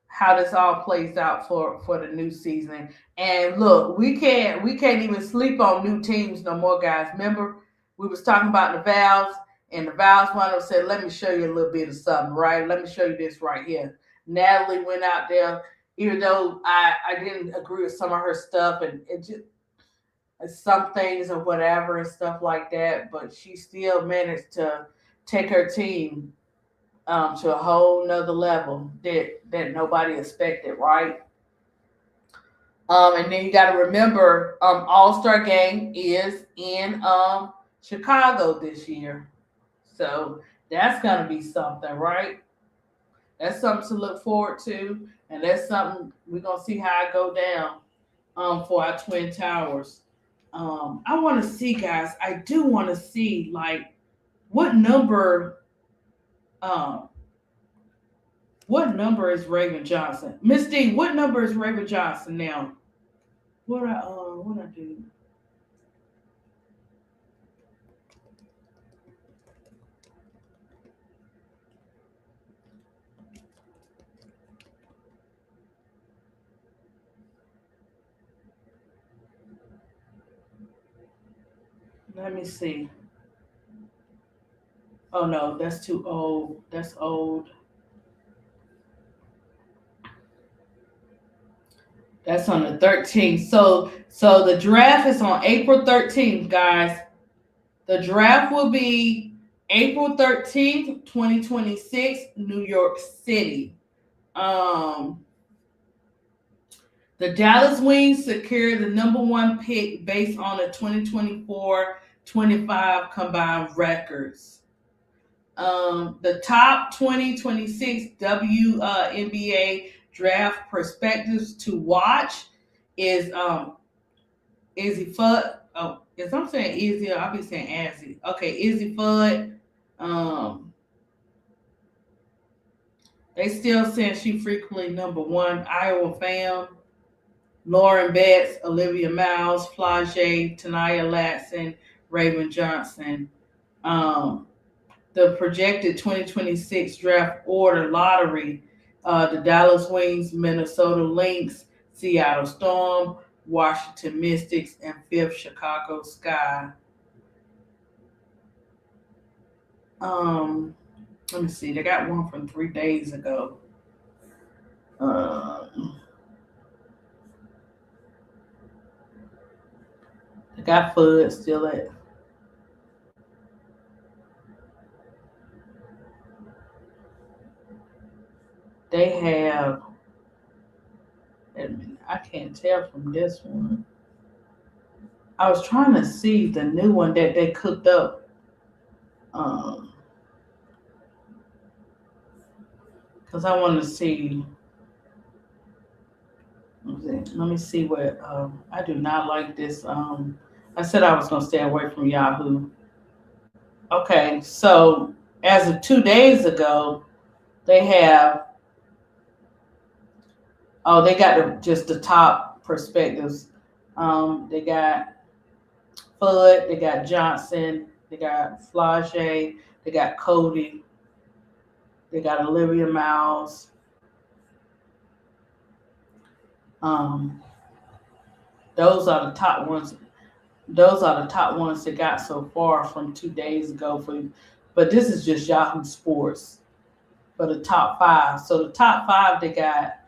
how this all plays out for the new season. And look, we can't even sleep on new teams no more, guys. Remember, we was talking about the Valves, and the Valves one of them said, "Let me show you a little bit of something, right? Let me show you this right here." Natalie went out there, even though I didn't agree with some of her stuff, and it just some things or whatever and stuff like that, but she still managed to take her team to a whole nother level that nobody expected, right? And then you got to remember, All Star Game is in Chicago this year, so that's gonna be something, right? That's something to look forward to, and that's something we're gonna see how it go down for our Twin Towers. I want to see, guys. I do want to see like what number um, what number is Raven Johnson? Miss D, what number is Raven Johnson now? What I do? Let me see. Oh no, that's too old. That's old. That's on the 13th. So the draft is on April 13th, guys. The draft will be April 13th, 2026, New York City. Um The Dallas Wings secured the number one pick based on the 2024-25 combined records. The top 2026 WNBA draft perspectives to watch is Izzy Fudd. Oh, if I'm saying Izzy, I'll be saying Azzy. Okay, Izzy Fudd. Um, they still saying she frequently number one Iowa fan. Lauren Betts, Olivia Miles, Flage, Tanaya Latson, Raven Johnson. Um, the projected 2026 draft order lottery, the Dallas Wings, Minnesota Lynx, Seattle Storm, Washington Mystics, and fifth Chicago Sky. Um, Let me see. They got one from 3 days ago. They got Fudd still at. They have. Wait a minute, I can't tell from this one. I was trying to see the new one that they cooked up. Um, because I want to see. Let me see what. I do not like this. I said I was going to stay away from Yahoo. Okay, so as of 2 days ago, they have. Oh, they got just the top perspectives. They got Fudd, they got Johnson, they got Flage, they got Cody, they got Olivia Miles. Um, those are the top ones. Those are the top ones they got so far from 2 days ago. But this is just Yahoo Sports for the top five. So the top five they got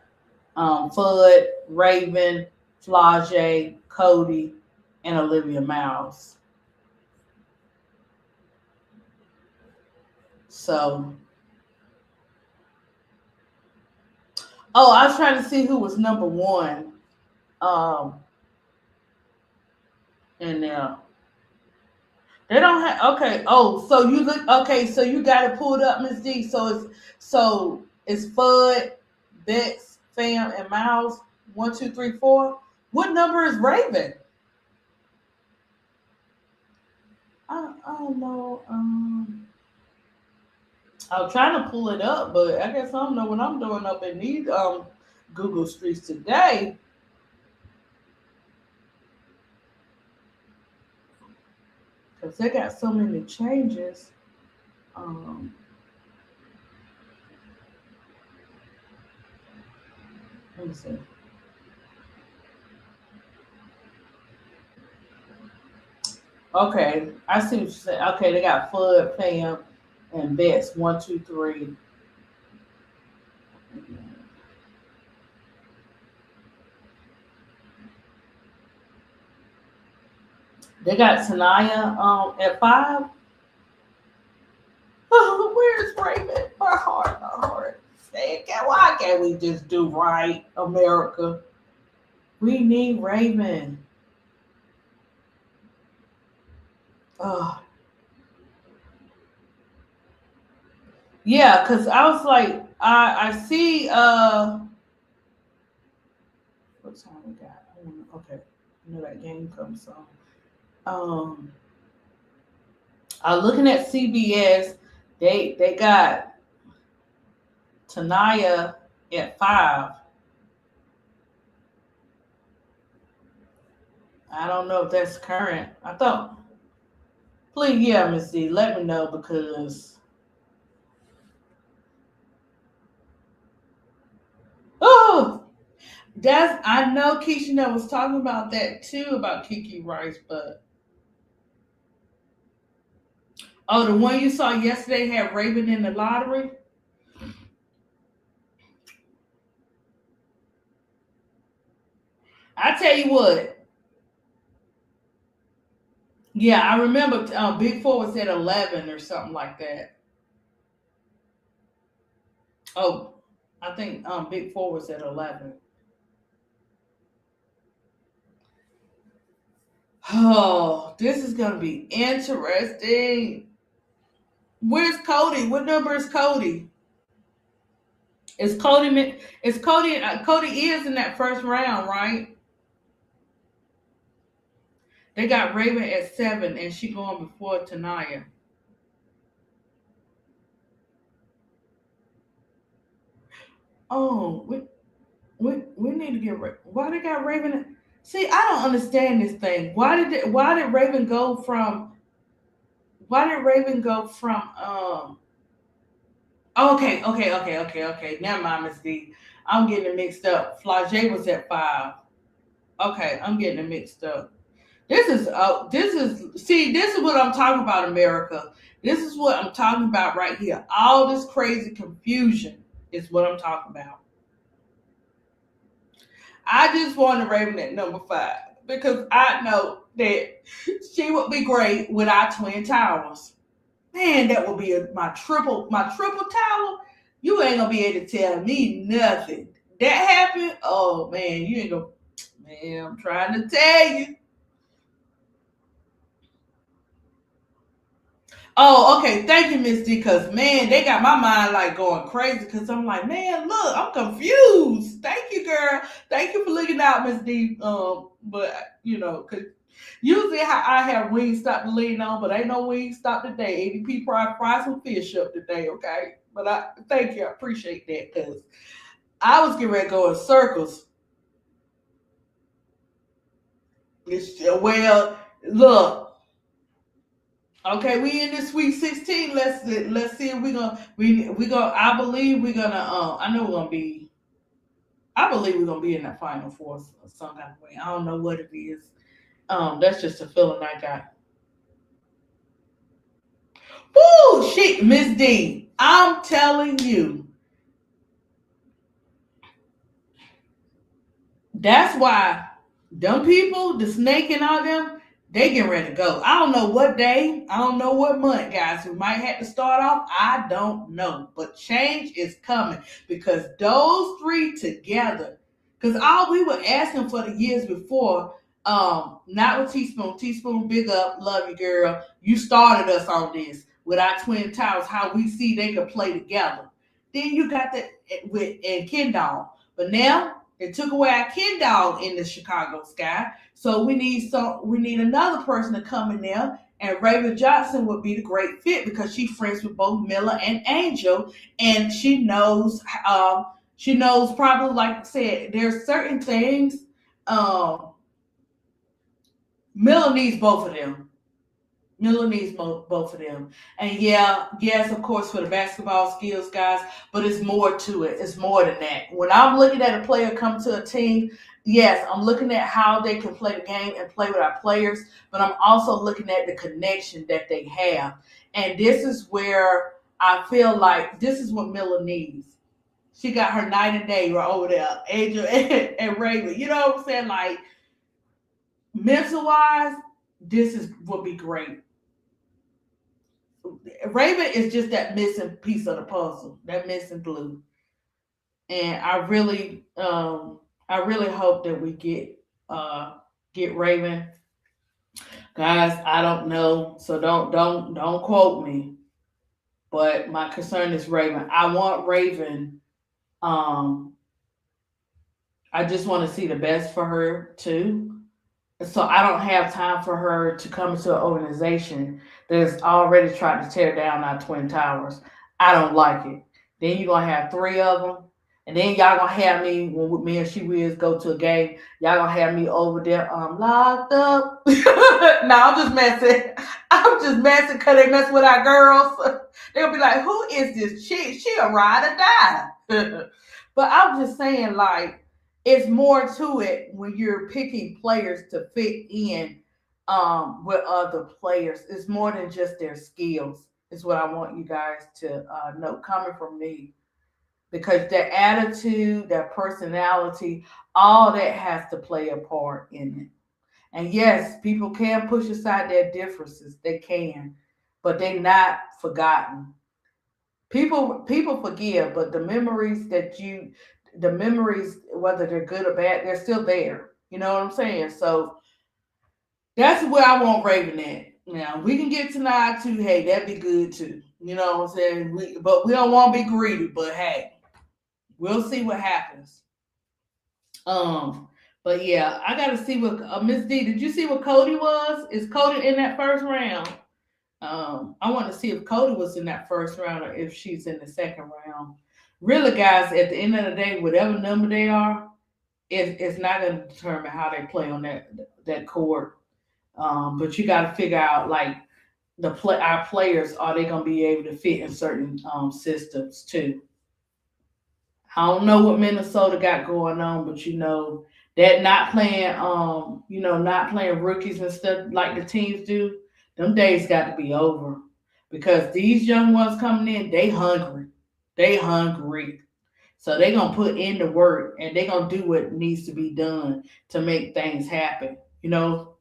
Fudd, Raven, Flage, Cody, and Olivia Miles. So, I was trying to see who was number one. And they don't have okay. Oh, so you look okay. So you got it pulled up, Miss D. So it's Fudd, Bex, Fam, and Miles. 1, 2, 3, 4. What number is Raven? I don't know. I'm trying to pull it up, but I guess I don't know what I'm doing up in these Google streets today. Because they got so many changes. Um, let me see. Okay, I see what you said. Okay, they got Fudd, Fam, and Bets. 1, 2, 3. They got Tanaya at 5. Where's Raven? My heart, my heart. Why can't we just do right, America? We need Raven. Oh. Yeah, because I was like, I see what time we got? Okay. I know that game comes on. Looking at CBS, they got Tanaya at 5. I don't know if that's current. I thought, please, yeah, Miss D, let me know because. Oh, I know Keisha was talking about that too about Kiki Rice, but the one you saw yesterday had Raven in the lottery. I tell you what. Yeah, I remember Big Four was at 11 or something like that. Oh, I think Big Four was at 11. Oh, this is gonna be interesting. Where's Cody? What number is Cody? Is Cody? Is Cody? Cody is in that first round, right? They got Raven at 7, and she going before Tanaya. Oh, we need to get why they got Raven. See, I don't understand this thing. Why did Raven go from? Why did Raven go from? Okay. Never mind, Miss D. I'm getting it mixed up. Flage was at 5. Okay, I'm getting it mixed up. This is what I'm talking about, America. This is what I'm talking about right here. All this crazy confusion is what I'm talking about. I just want Raven at number 5 because I know that she would be great with our twin towers. Man, that would be my triple tower. You ain't gonna be able to tell me nothing. That happened. Oh man, you ain't gonna. Man, I'm trying to tell you. Oh, okay. Thank you, Miss D. Because man, they got my mind like going crazy. Because I'm like, man, look, I'm confused. Thank you, girl. Thank you for looking out, Miss D. But because usually I have wings stop to lean on, but ain't no wings stop today. ADP fry some fish up today, okay? But I thank you. I appreciate that because I was getting ready to go in circles. Well, look. Okay, we in this Sweet 16. Let's see if we gonna. I believe we're gonna. I know we're gonna be. I believe we're gonna be in that Final Four some kind of way. I don't know what it is. That's just a feeling I got. Woo, shit, Miss D. I'm telling you, that's why them people, the snake and all them, they getting ready to go. I don't know what day, I don't know what month, guys. We might have to start off. I don't know. But change is coming because those three together, because all we were asking for the years before, not with Teaspoon. Teaspoon, big up, love you, girl. You started us on this with our twin towers, how we see they could play together. Then you got that with and Kendall. But now they took away our Ken dog in the Chicago sky. So we need another person to come in there. And Raven Johnson would be the great fit because she's friends with both Miller and Angel, and she knows probably like I said, there's certain things Miller needs both of them. Miller needs both of them. And yeah, yes, of course, for the basketball skills, guys, but it's more to it. It's more than that. When I'm looking at a player come to a team, yes, I'm looking at how they can play the game and play with our players, but I'm also looking at the connection that they have. And this is where I feel like this is what Miller needs. She got her night and day right over there, Angel and Raven. You know what I'm saying? Like, mental wise, this is would be great. Raven is just that missing piece of the puzzle, that missing glue. And I really hope that we get Raven. Guys, I don't know. So don't quote me. But my concern is Raven. I want Raven. Um, I just want to see the best for her too. So I don't have time for her to come into an organization that's already tried to tear down our twin towers. I don't like it. Then you're gonna have three of them, and then y'all gonna have me when me and She Wiz go to a game. Y'all gonna have me over there locked up. No, I'm just messing. I'm just messing because they mess with our girls. They'll be like, "Who is this chick? She a ride or die." But I'm just saying, like it's more to it when you're picking players to fit in with other players. It's more than just their skills. Is what I want you guys to know coming from me because their attitude, their personality, all that has to play a part in it. And yes, people can push aside their differences. They can, but they're not forgotten. People forgive, but the memories, whether they're good or bad, they're still there. You know what I'm saying? So that's where I want Raven at. Now we can get tonight too. Hey, that'd be good too. You know what I'm saying? But we don't want to be greedy. But hey, we'll see what happens. Um, but yeah, I gotta see what Miss D. Did you see what Cody was? Is Cody in that first round? I want to see if Cody was in that first round or if she's in the second round. Really, guys, at the end of the day, whatever number they are, it's not going to determine how they play on that court. But you got to figure out like our players are they going to be able to fit in certain systems too. I don't know what Minnesota got going on, but that not playing not playing rookies and stuff like the teams do, them days got to be over. Because these young ones coming in, they hungry. They hungry. So they gonna put in the work and they gonna do what needs to be done to make things happen, you know.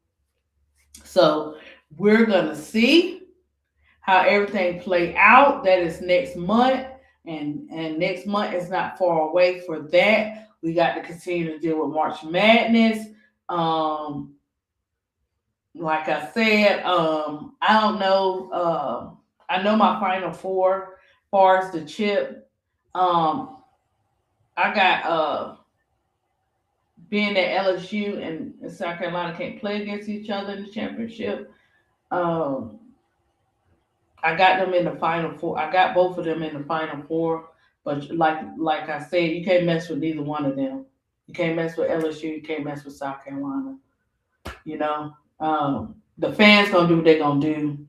So we're gonna see how everything play out. That is next month, and next month is not far away for that. We got to continue to deal with March Madness. Like I said, I don't know. I know my final four, as far as the chip. Um, I got being that LSU and South Carolina can't play against each other in the championship. Um, I got them in the final four. I got both of them in the final four. But like I said, you can't mess with neither one of them. You can't mess with LSU. You can't mess with South Carolina. You know, the fans gonna do what they gonna do.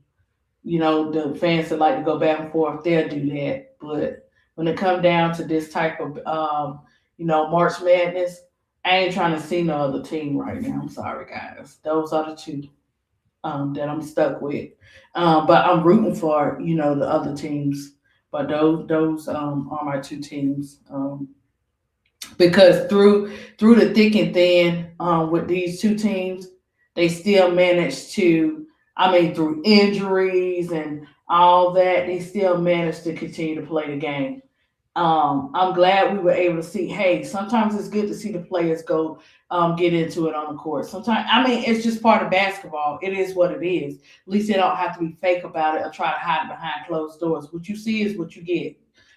You know, the fans that like to go back and forth, they'll do that. But when it come down to this type of, March Madness, I ain't trying to see no other team right now. I'm sorry, guys. Those are the two that I'm stuck with. But I'm rooting for, the other teams. But those are my two teams. Because through the thick and thin, with these two teams, they still managed to. I mean, through injuries and all that, they still managed to continue to play the game. I'm glad we were able to see. Hey, sometimes it's good to see the players go get into it on the court. Sometimes, I mean, it's just part of basketball. It is what it is. At least they don't have to be fake about it or try to hide it behind closed doors. What you see is what you get.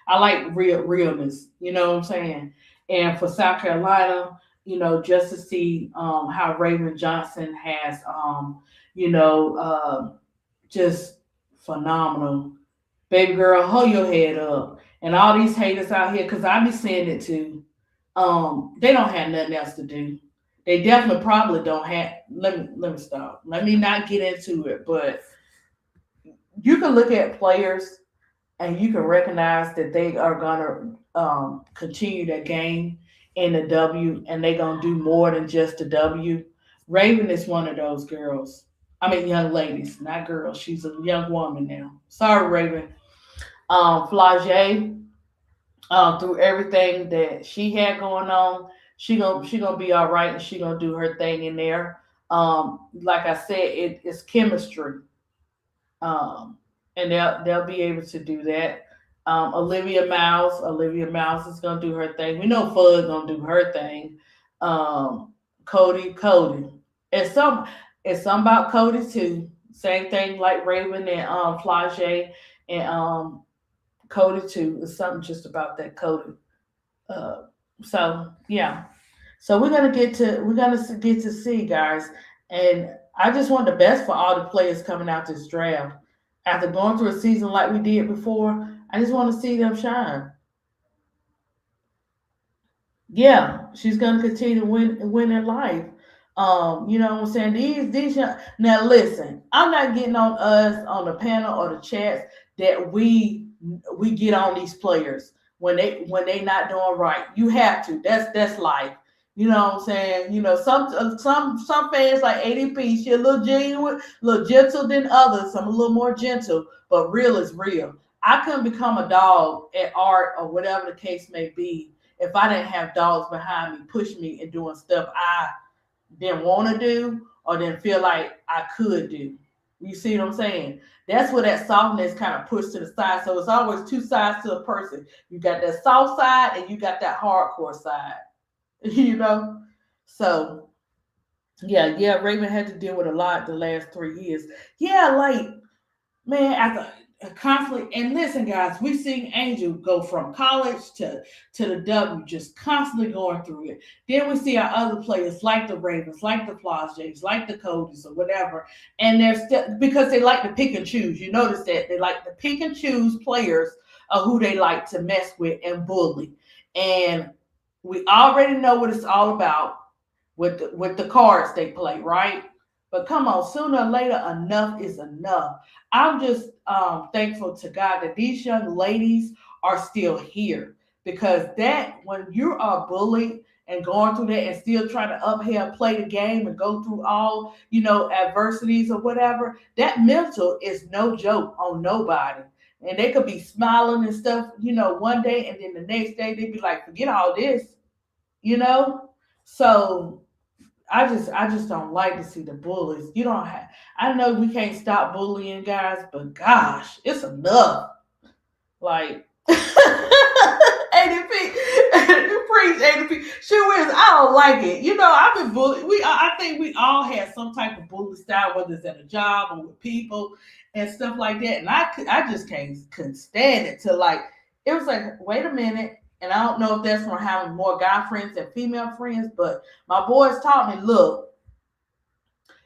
I like realness. You know what I'm saying? And for South Carolina, just to see how Raven Johnson has, you know, uh, just phenomenal. Baby girl, hold your head up. And all these haters out here, because I be saying it too, they don't have nothing else to do. They definitely probably don't have. Let me stop. Let me not get into it. But you can look at players and you can recognize that they are gonna continue their game in the W, and they're gonna do more than just the W. Raven is one of those girls. I mean, young ladies, not girls. She's a young woman now. Sorry, Raven. Flage, through everything that she had going on, she gonna be all right, and she gonna do her thing in there. Like I said, it's chemistry, um, and they'll be able to do that. Olivia Miles is gonna do her thing. We know Fud gonna do her thing. Um, Cody. It's some it's some about Cody too. Same thing like Raven and Flage and Cody too. It's something just about that Cody. Uh, so yeah. So we're gonna get to see, guys, and I just want the best for all the players coming out this draft. After going through a season like we did before, I just want to see them shine. Yeah, she's gonna continue to win in life. You know what I'm saying? Now listen, I'm not getting on us on the panel or the chats that we get on these players when they not doing right. You have to. That's life. You know what I'm saying? Some fans like ADP, she a little genuine, a little gentle than others. Some a little more gentle, but real is real. I couldn't become a dog at art or whatever the case may be if I didn't have dogs behind me, pushing me and doing stuff I didn't want to do or didn't feel like I could do. You see what I'm saying? That's where that softness kind of pushed to the side. So it's always two sides to a person. You got that soft side and you got that hardcore side. You know? So yeah, Raven had to deal with a lot the last 3 years. Yeah, like man, after constantly, and listen, guys, we've seen Angel go from college to the W, just constantly going through it. Then we see our other players like the Ravens, like the Jays, like the Codys or whatever, and they're still because they like to pick and choose. You notice that they like to pick and choose players of who they like to mess with and bully, and we already know what it's all about with the cards they play, right? But come on, sooner or later, enough is enough. I'm just thankful to God that these young ladies are still here because that when you are bullied and going through that and still trying to uphill play the game and go through all adversities or whatever, that mental is no joke on nobody. And they could be smiling and stuff, one day, and then the next day they'd be like, forget all this, you know. So I just don't like to see the bullies. You don't have. I know we can't stop bullying, guys, but gosh, it's enough. Like ADP, preach, ADP. She wins. I don't like it. I've been bullied. I think we all had some type of bully style, whether it's at a job or with people and stuff like that. And I just couldn't stand it till like it was like, wait a minute. And I don't know if that's from having more guy friends than female friends, but my boys taught me, look,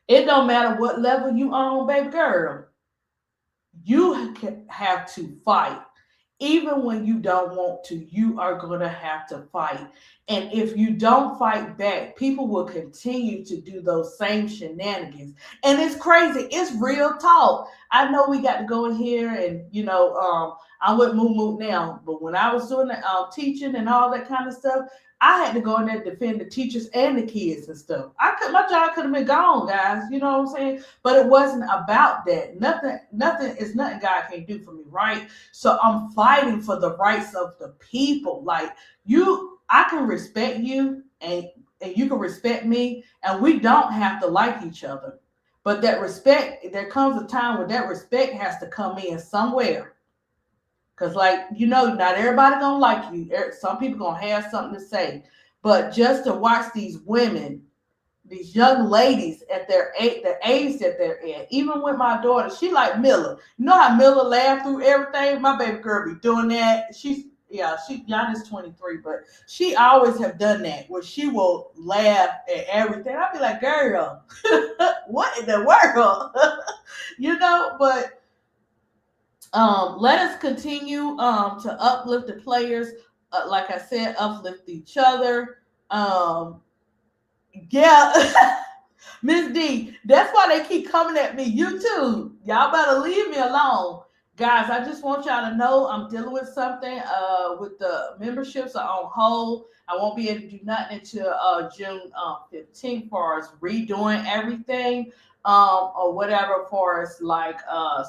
it don't matter what level you on, baby girl. You have to fight. Even when you don't want to, you are going to have to fight. And if you don't fight back, people will continue to do those same shenanigans. And it's crazy. It's real talk. I know we got to go in here and, I'm with Moo Moo now, but when I was doing the teaching and all that kind of stuff, I had to go in there and defend the teachers and the kids and stuff. My job could have been gone, guys. You know what I'm saying? But it wasn't about that. Nothing is nothing God can't do for me, right? So I'm fighting for the rights of the people. Like I can respect you and you can respect me, and we don't have to like each other. But that respect, there comes a time where that respect has to come in somewhere. Because, not everybody going to like you. Some people going to have something to say. But just to watch these women, these young ladies at the age that they're at, even with my daughter, she like Miller. You know how Miller laughed through everything? My baby girl be doing that. Gianna's 23, but she always have done that, where she will laugh at everything. I'll be like, girl, what in the world? But let us continue to uplift the players. Like I said, uplift each other. Yeah. Miss D, that's why they keep coming at me. YouTube, y'all better leave me alone. Guys, I just want y'all to know I'm dealing with something. With the memberships are on hold. I won't be able to do nothing until June 15th for us redoing everything. Or whatever for us, like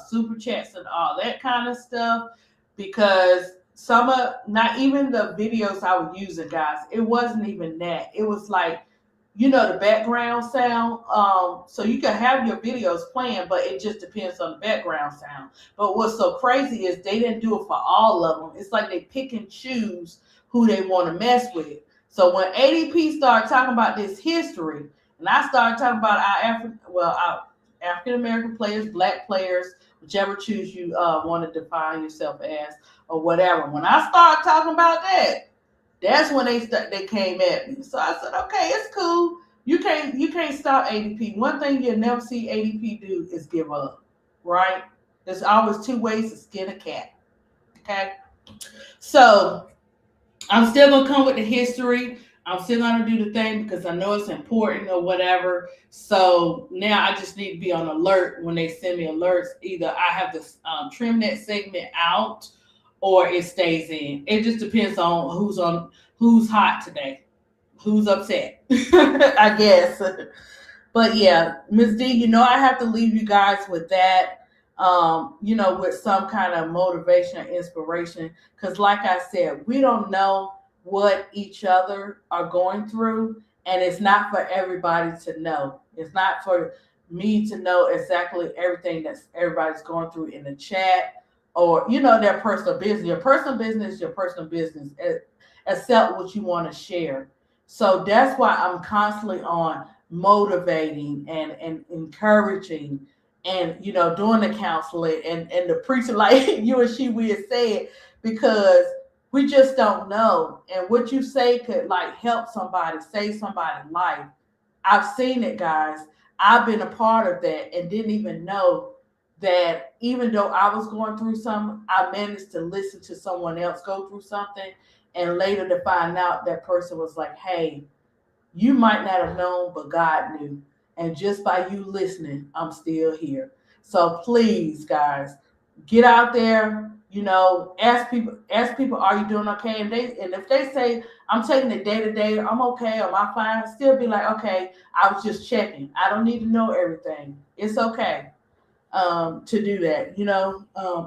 super chats and all that kind of stuff, because not even the videos I was using, guys, it wasn't even that. It was like, the background sound. So you can have your videos playing, but it just depends on the background sound. But what's so crazy is they didn't do it for all of them. It's like they pick and choose who they want to mess with. So when ADP started talking about this history, and I started talking about our African American players, black players, whichever choose you want to define yourself as or whatever. When I started talking about that, that's when they came at me. So I said, okay, it's cool. You can't stop ADP. One thing you'll never see ADP do is give up, right? There's always two ways to skin a cat. Okay, so I'm still gonna come with the history. I'm still gonna do the thing because I know it's important or whatever. So now I just need to be on alert when they send me alerts. Either I have to trim that segment out, or it stays in. It just depends on who's hot today, who's upset, I guess. But yeah, Ms. D, I have to leave you guys with that. With some kind of motivation or inspiration, because like I said, we don't know what each other are going through, and it's not for everybody to know. It's not for me to know exactly everything that everybody's going through in the chat, or their personal business. Your personal business is your personal business, except what you want to share. So that's why I'm constantly on motivating and encouraging, and doing the counseling and the preaching, like you and she we had said, because we just don't know. And what you say could like help somebody, save somebody's life. I've seen it, guys. I've been a part of that and didn't even know that even though I was going through something, I managed to listen to someone else go through something, and later to find out that person was like, hey, you might not have known, but God knew. And just by you listening, I'm still here. So please, guys, get out there, ask people, are you doing okay? And if they say, I'm taking it day to day, I'm okay, am I fine? Still be like, okay, I was just checking. I don't need to know everything. It's okay to do that,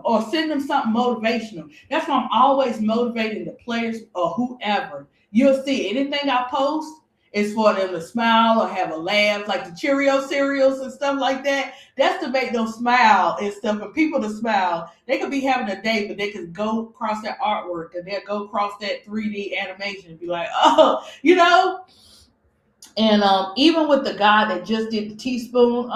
or send them something motivational. That's why I'm always motivating the players or whoever. You'll see anything I post, It's for them to smile or have a laugh, like the Cheerio cereals and stuff like that. That's to make them smile and stuff, for people to smile. They could be having a day, but they could go across that artwork and they'll go across that 3D animation and be like, oh, you know. And even with the guy that just did the teaspoon,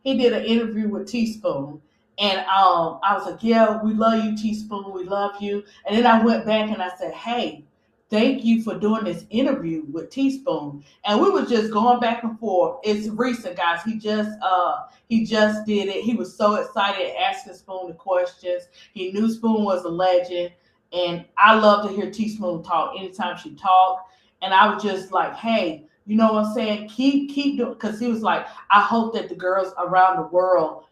he did an interview with Teaspoon. And I was like, yeah, we love you, Teaspoon. We love you. And then I went back and I said, hey, thank you for doing this interview with Teaspoon. And we were just going back and forth. It's recent, guys. He just did it. He was so excited asking Spoon the questions. He knew Spoon was a legend. And I love to hear Teaspoon talk anytime she talked. And I was just like, hey, you know what I'm saying? Keep doing, because he was like, I hope that the girls around the world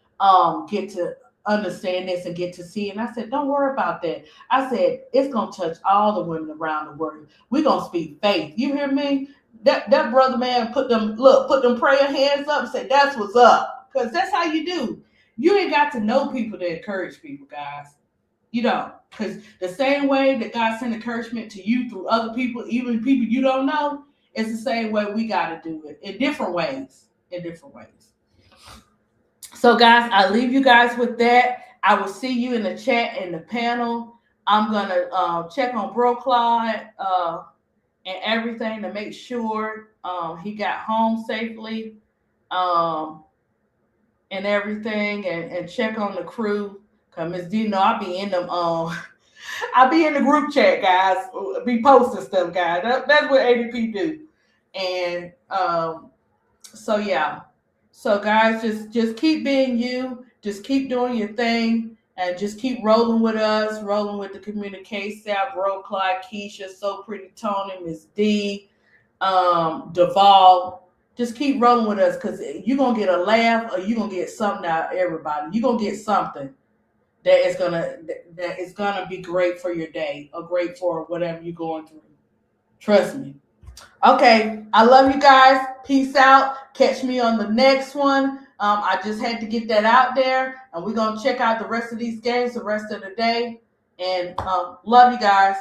get to understand this and get to see it. And I said, don't worry about that. I said, it's gonna touch all the women around the world. We're gonna speak faith. You hear me? That brother man put them prayer hands up and said, that's what's up. Because that's how you do. You ain't got to know people to encourage people, guys. You don't. Because the same way that God sent encouragement to you through other people, even people you don't know, it's the same way we got to do it in different ways. In different ways. So, guys, I leave you guys with that. I will see you in the chat in the panel. I'm going to check on Bro Clyde and everything to make sure he got home safely and everything, and check on the crew. Because Miss D, I'll be in them. I'll be in the group chat, guys. Be posting stuff, guys. That's what ADP do. And so, yeah. So, guys, just keep being you. Just keep doing your thing. And just keep rolling with us. Rolling with the communication staff. Bro, Clyde, Keisha, So Pretty Tony, Miss D, Duvall. Just keep rolling with us, because you're going to get a laugh or you're going to get something out of everybody. You're going to get something that is gonna be great for your day or great for whatever you're going through. Trust me. Okay, I love you guys. Peace out. Catch me on the next one. I just had to get that out there, and we're gonna check out the rest of these games the rest of the day. And love you guys.